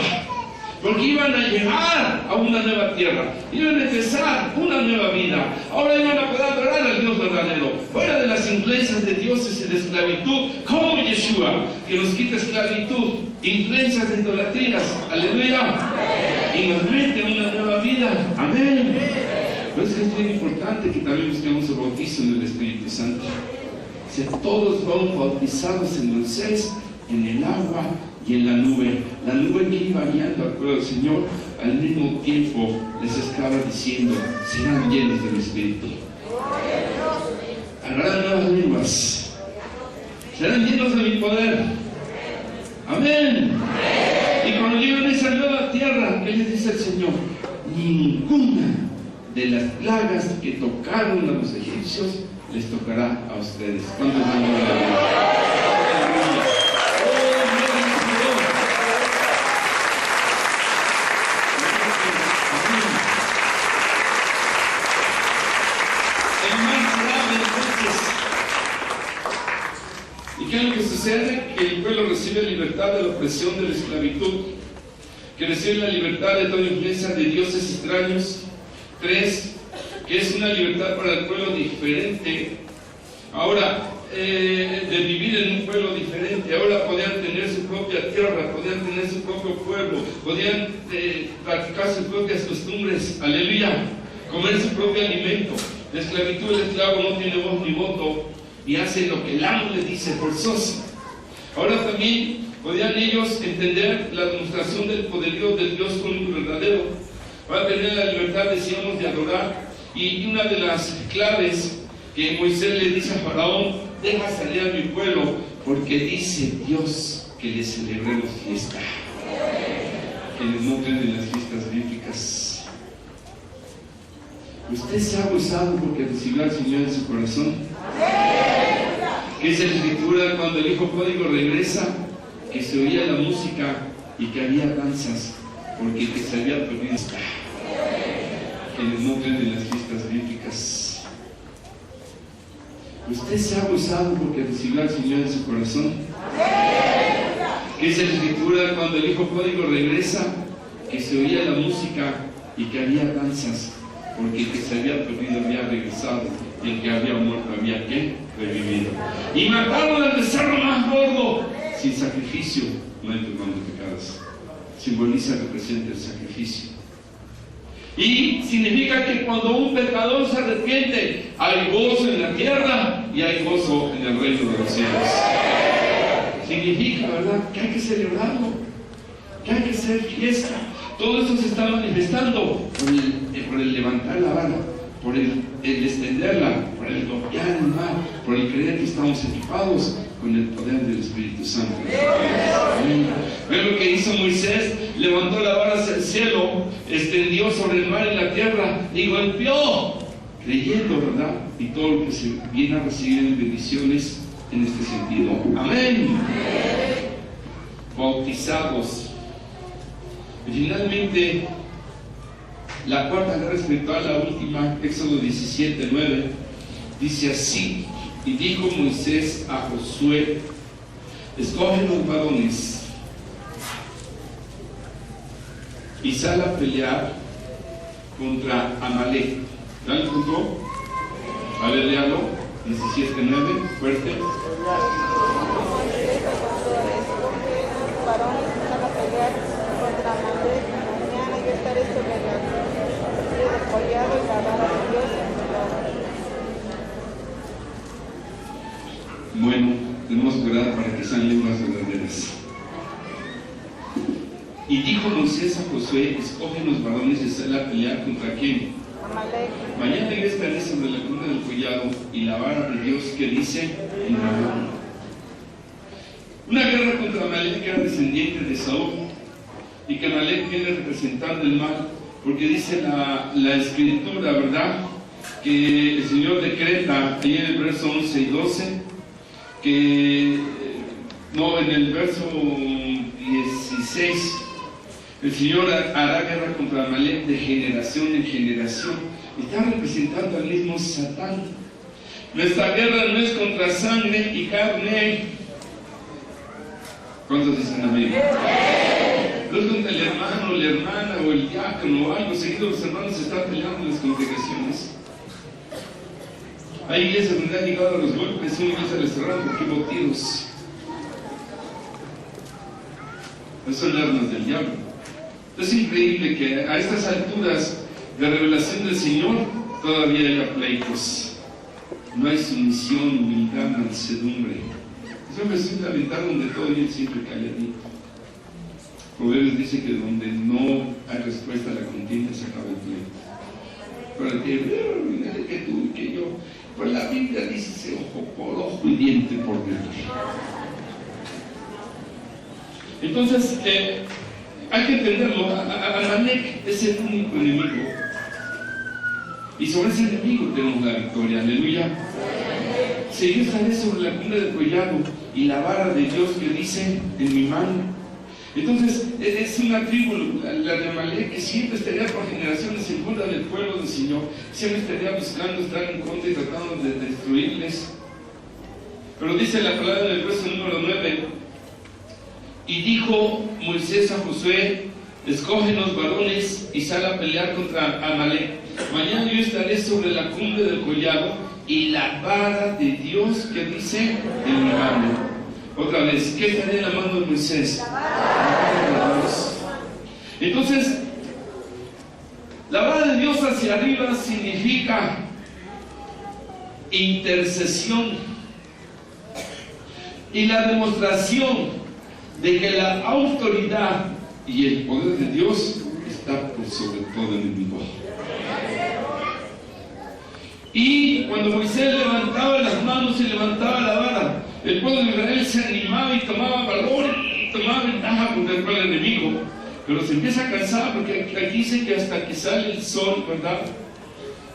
Porque iban a llegar a una nueva tierra, iban a empezar una nueva vida. Ahora iban a poder adorar al Dios verdadero, fuera de las influencias de dioses y de esclavitud, como Yeshua, que nos quita esclavitud, influencias de idolatrías, aleluya, y nos mete en una nueva vida, amén. Por eso es muy importante que también busquemos el bautizo en el Espíritu Santo. Si todos vamos bautizados en Moisés, en el agua y en la nube que iba guiando al pueblo del Señor, al mismo tiempo les estaba diciendo: serán llenos del Espíritu, hablarán nuevas lenguas, serán llenos de mi poder, amén. Y cuando lleguen a esa nueva tierra, ¿qué les dice el Señor? Ninguna de las plagas que tocaron a los egipcios les tocará a ustedes. ¿Cuántos van a ver? ¿Y qué es lo que sucede? Que el pueblo recibe libertad de la opresión de la esclavitud, que recibe la libertad de toda influencia de dioses extraños. 3, que es una libertad para el pueblo diferente. Ahora, de vivir en un pueblo diferente. Ahora podían tener su propia tierra, podían tener su propio pueblo, podían practicar sus propias costumbres, aleluya, comer su propio alimento. La esclavitud del esclavo no tiene voz ni voto y hace lo que el amo le dice, forzoso. Ahora también podían ellos entender la demostración del poderío del Dios único y verdadero. Van a tener la libertad, decíamos, de adorar. Y una de las claves que Moisés le dice a Faraón: deja salir a mi pueblo, porque dice Dios que le celebremos fiesta. Quienes no creen en las fiestas bíblicas, ¿usted se ha gozado porque recibió al Señor en su corazón? ¿Qué dice la Escritura cuando el hijo pródigo regresa? Que se oía la música y que había danzas, porque que se había perdido esta. Quienes no creen en las fiestas bíblicas, ¿usted se ha gozado porque recibió al Señor en su corazón? ¿Qué dice la Escritura cuando el hijo pródigo regresa? Que se oía la música y que había danzas, porque el que se había perdido había regresado y el que había muerto había ¿qué? Revivido. Y mataron al becerro más gordo. Sin sacrificio no hay perdón de pecados. Simboliza, representa el sacrificio. Y significa que cuando un pecador se arrepiente, hay gozo en la tierra y hay gozo en el reino de los cielos. Significa, ¿verdad?, que hay que celebrarlo, que hay que hacer fiesta. Todo eso se está manifestando por el levantar la vara, por el extenderla, por el golpear el mar, por el creer que estamos equipados con el poder del Espíritu Santo. ¿Ven lo que hizo Moisés? Levantó la vara hacia el cielo, extendió sobre el mar y la tierra y golpeó, creyendo, ¿verdad? Y todo lo que se viene a recibir en bendiciones en este sentido. Amén. Bautizados. Y finalmente, la cuarta guerra espiritual, la última, Éxodo 17:9, dice así: y dijo Moisés a Josué: escoge los varones y sal a pelear contra Amalek. ¿Dale punto? A ver, léalo. 17:9, fuerte. Bueno, tenemos que orar para que sean lenguas verdaderas. Y dijo Moisés a Josué: escoge los varones y sal a pelear contra quién. Amalek. Mañana estaré sobre la cuna del collado y la vara de Dios que dice en la mano. Una guerra contra Amalek, que era descendiente de Saúl, y que Amalek viene representando el mal, porque dice la Escritura, ¿verdad?, que el Señor decreta ahí en el verso 11 y 12, que no, en el verso 16, El Señor hará guerra contra Amalek de generación en generación. Está representando al mismo Satán. Nuestra guerra no es contra sangre y carne. ¿Cuántos dicen amén? No es contra el hermano, la hermana o el diácono o algo. Seguido los hermanos se están peleando en las congregaciones. Hay iglesias donde han llegado a los golpes, una iglesia del restaurante porque hubo tiros. Esas son armas del diablo. Es increíble que a estas alturas de revelación del Señor todavía haya pleitos. No hay sumisión, humildad, mansedumbre. Eso me es lamentar donde todo y él siempre calladito. Proverbios dice que donde no hay respuesta a la contienda se acaba el pleito. Para que tú y que yo. Pues la Biblia dice ojo por ojo y diente por diente. Entonces, hay que entenderlo. Amalek es el único enemigo. Y sobre ese enemigo tenemos la victoria. Aleluya. Si yo estaré sobre la cumbre del collado y la vara de Dios que dice en mi mano. Entonces, es una tribu, la de Amalek, que siempre estaría por generaciones en contra del pueblo del Señor. Siempre estaría buscando estar en contra y tratando de destruirles. Pero dice la palabra del verso número 9. Y dijo Moisés a Josué: escógenos varones y sal a pelear contra Amalek. Mañana yo estaré sobre la cumbre del collado y la vara de Dios que dice en mi mano. Otra vez, ¿qué estaré en la mano de Moisés? La vara de Dios. Entonces, la vara de Dios hacia arriba significa intercesión y la demostración de que la autoridad y el poder de Dios está por sobre todo enemigo. Y cuando Moisés levantaba las manos y levantaba la vara, el pueblo de Israel se animaba y tomaba valor y tomaba ventaja contra el pueblo enemigo. Pero se empieza a cansar, porque aquí dice que hasta que sale el sol, ¿verdad?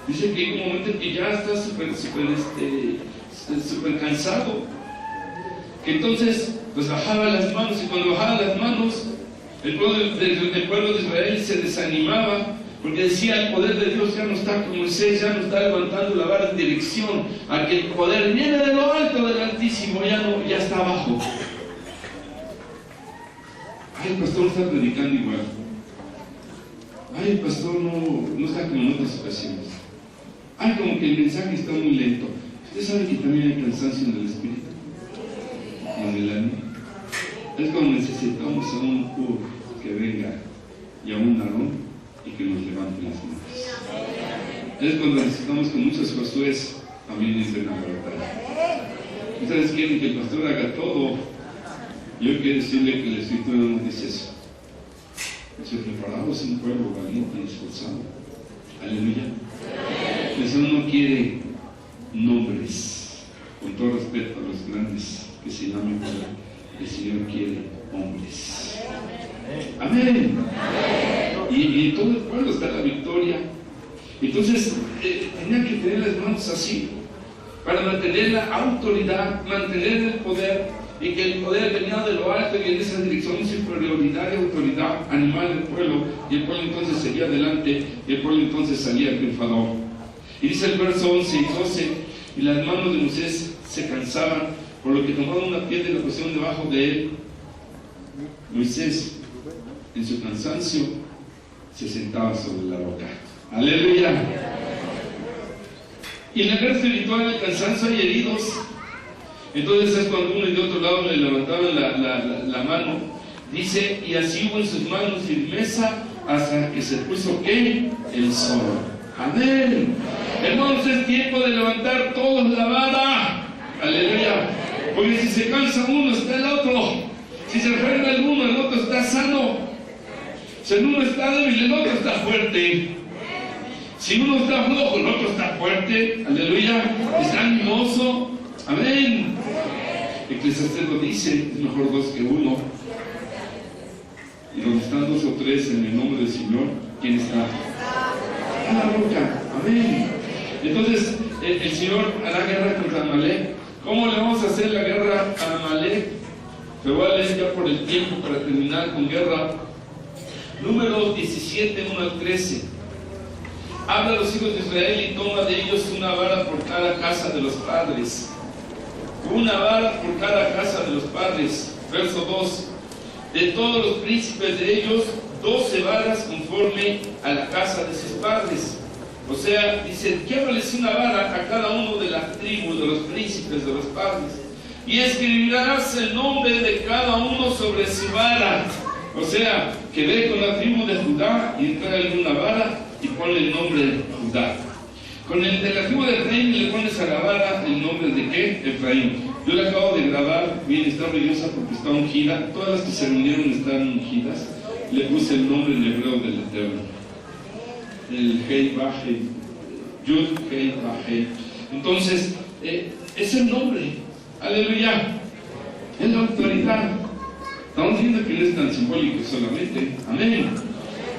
Dice que hay un momento en que ya está súper cansado. Que entonces pues bajaba las manos, y cuando bajaba las manos el pueblo de Israel se desanimaba, porque decía: el poder de Dios ya no está con Moisés, ya no está levantando la vara en dirección a que el poder viene de lo alto del Altísimo, ya está abajo. Ay, el pastor está predicando igual. Ay, el pastor no está como en otras ocasiones. Ay, como que el mensaje está muy lento. Usted sabe que también hay cansancio en el espíritu, en el alma. Es cuando necesitamos a un Hur que venga y a un Aarón y que nos levante las manos. Es cuando necesitamos que muchos Josués también entren a la batalla. Ustedes quieren que el pastor haga todo. Yo quiero decirle que la Escritura no dice eso. Dice: preparados un pueblo valiente y esforzado. Aleluya. El Señor no quiere nombres, con todo respeto a los grandes que se llamen. El Señor quiere hombres. Amén. Y en todo el pueblo está la victoria. Entonces tenía que tener las manos así para mantener la autoridad, mantener el poder, y que el poder venía de lo alto y en esa dirección de superioridad y autoridad animal del pueblo, y el pueblo entonces seguía adelante y el pueblo entonces salía triunfador. Y dice el verso 11 y 12: y las manos de Moisés se cansaban, por lo que tomaron una piedra y la pusieron debajo de él. Moisés, en su cansancio, se sentaba sobre la roca. Aleluya. Y en la guerra espiritual, en el cansancio, hay heridos. Entonces es cuando uno y de otro lado le levantaban la mano. Dice: y así hubo en sus manos firmeza hasta que se puso ¿qué? El sol. Amén. Hermanos, es tiempo de levantar todos la vara. Aleluya. Porque si se cansa uno, está el otro. Si se enferma el uno, el otro está sano. Si el uno está débil, el otro está fuerte. Si uno está flojo, el otro está fuerte. Aleluya. Está animoso. Amén. Eclesiastés lo dice: es mejor dos que uno. Y donde están dos o tres en el nombre del Señor, ¿quién está? A la roca. Amén. Entonces el Señor hará guerra contra Amalek. ¿Cómo le vamos a hacer la guerra a Amalek? Te voy a leer ya por el tiempo para terminar con guerra. Números 17, 1 al 13. Habla a los hijos de Israel y toma de ellos una vara por cada casa de los padres. Una vara por cada casa de los padres. Verso 2. De todos los príncipes de ellos, 12 varas conforme a la casa de sus padres. O sea, dice, llévales una vara a cada uno de las tribus de los príncipes de los padres. Y escribirás el nombre de cada uno sobre su vara. O sea, que ve con la tribu de Judá y tráele una vara y ponle el nombre de Judá. Con el de la tribu de Efraín le pones a la vara el nombre de ¿qué? Efraín. Yo la acabo de grabar, bien, está brillosa porque está ungida. Todas las que se reunieron están ungidas. Le puse el nombre en hebreo del Eterno. El Hei Baje, Yud Hei Baje. Entonces, es el nombre. Aleluya. Es la autoridad. Estamos viendo que no es tan simbólico solamente. Amén.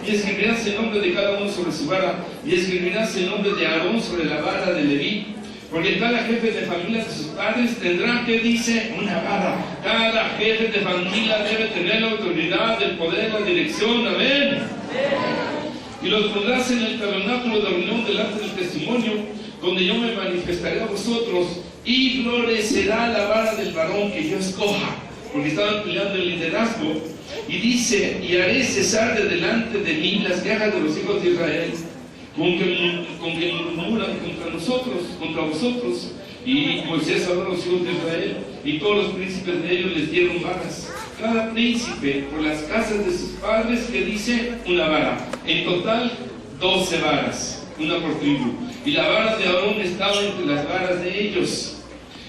Y escribirás el nombre de cada uno sobre su vara, y escribirás el nombre de Aarón sobre la vara de Leví, porque cada jefe de familia de sus padres tendrá, que dice, una vara. Cada jefe de familia debe tener la autoridad, el poder, la dirección. Amén. Y los pondrás en el tabernáculo de reunión delante del testimonio, donde yo me manifestaré a vosotros, y florecerá la vara del varón que yo escoja, porque estaban peleando el liderazgo. Y dice, y haré cesar de delante de mí las quejas de los hijos de Israel, con que murmuran contra nosotros, contra vosotros. Y Moisés habló a los hijos de Israel, y todos los príncipes de ellos les dieron varas, cada príncipe por las casas de sus padres, que dice, una vara. En total, 12 varas, una por tribu. Y la vara de Aarón estaba entre las varas de ellos.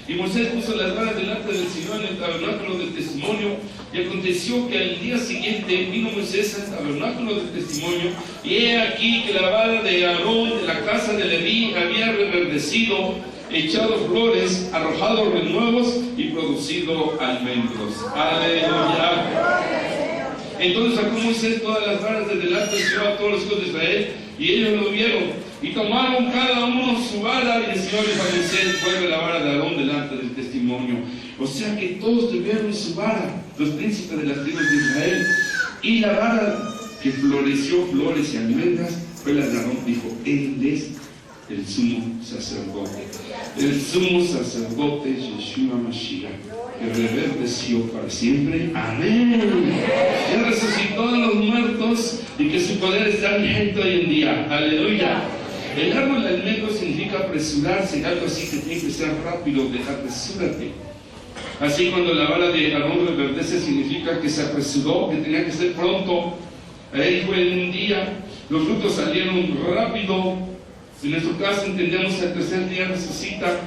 Y Moisés puso las varas delante del Señor en el tabernáculo del testimonio. Y aconteció que al día siguiente vino Moisés al tabernáculo del testimonio, y he aquí que la vara de Aarón de la casa de Leví había reverdecido, echado flores, arrojado renuevos y producido almendros. Aleluya. Entonces sacó Moisés todas las varas de delante del Señor a todos los hijos de Israel, y ellos lo vieron. Y tomaron cada uno su vara, y el Señor dijo a Moisés, vuelve la vara de Aarón delante del testimonio. O sea que todos tuvieron su vara, los príncipes de las tribus de Israel. Y la vara que floreció flores y almendras fue la de Aarón. Dijo, él es el sumo sacerdote. El sumo sacerdote Yeshua Mashiach, que reverdeció para siempre. Amén. Él resucitó de los muertos, y que su poder está vigente hoy en día. Aleluya. El árbol de almendro significa apresurarse, algo así que tiene que ser rápido, apresúrate. Así, cuando la vara de Aarón reverdece, significa que se apresuró, que tenía que ser pronto. Ahí fue en un día, los frutos salieron rápido. En nuestro caso entendemos que al tercer día resucita.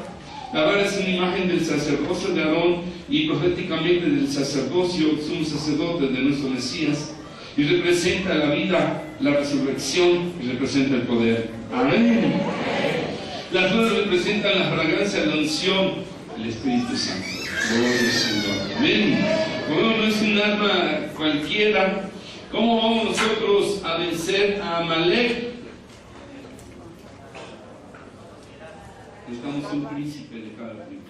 La vara es una imagen del sacerdocio de Aarón, y proféticamente del sacerdocio, sumo sacerdote de nuestro Mesías, y representa la vida, la resurrección, y representa el poder. Amén. Las flores representan la fragancia, la unción, el Espíritu Santo. Gloria al Señor. Amén. Como no es un arma cualquiera, ¿cómo vamos nosotros a vencer a Amalek? Necesitamos un príncipe de cada tribu.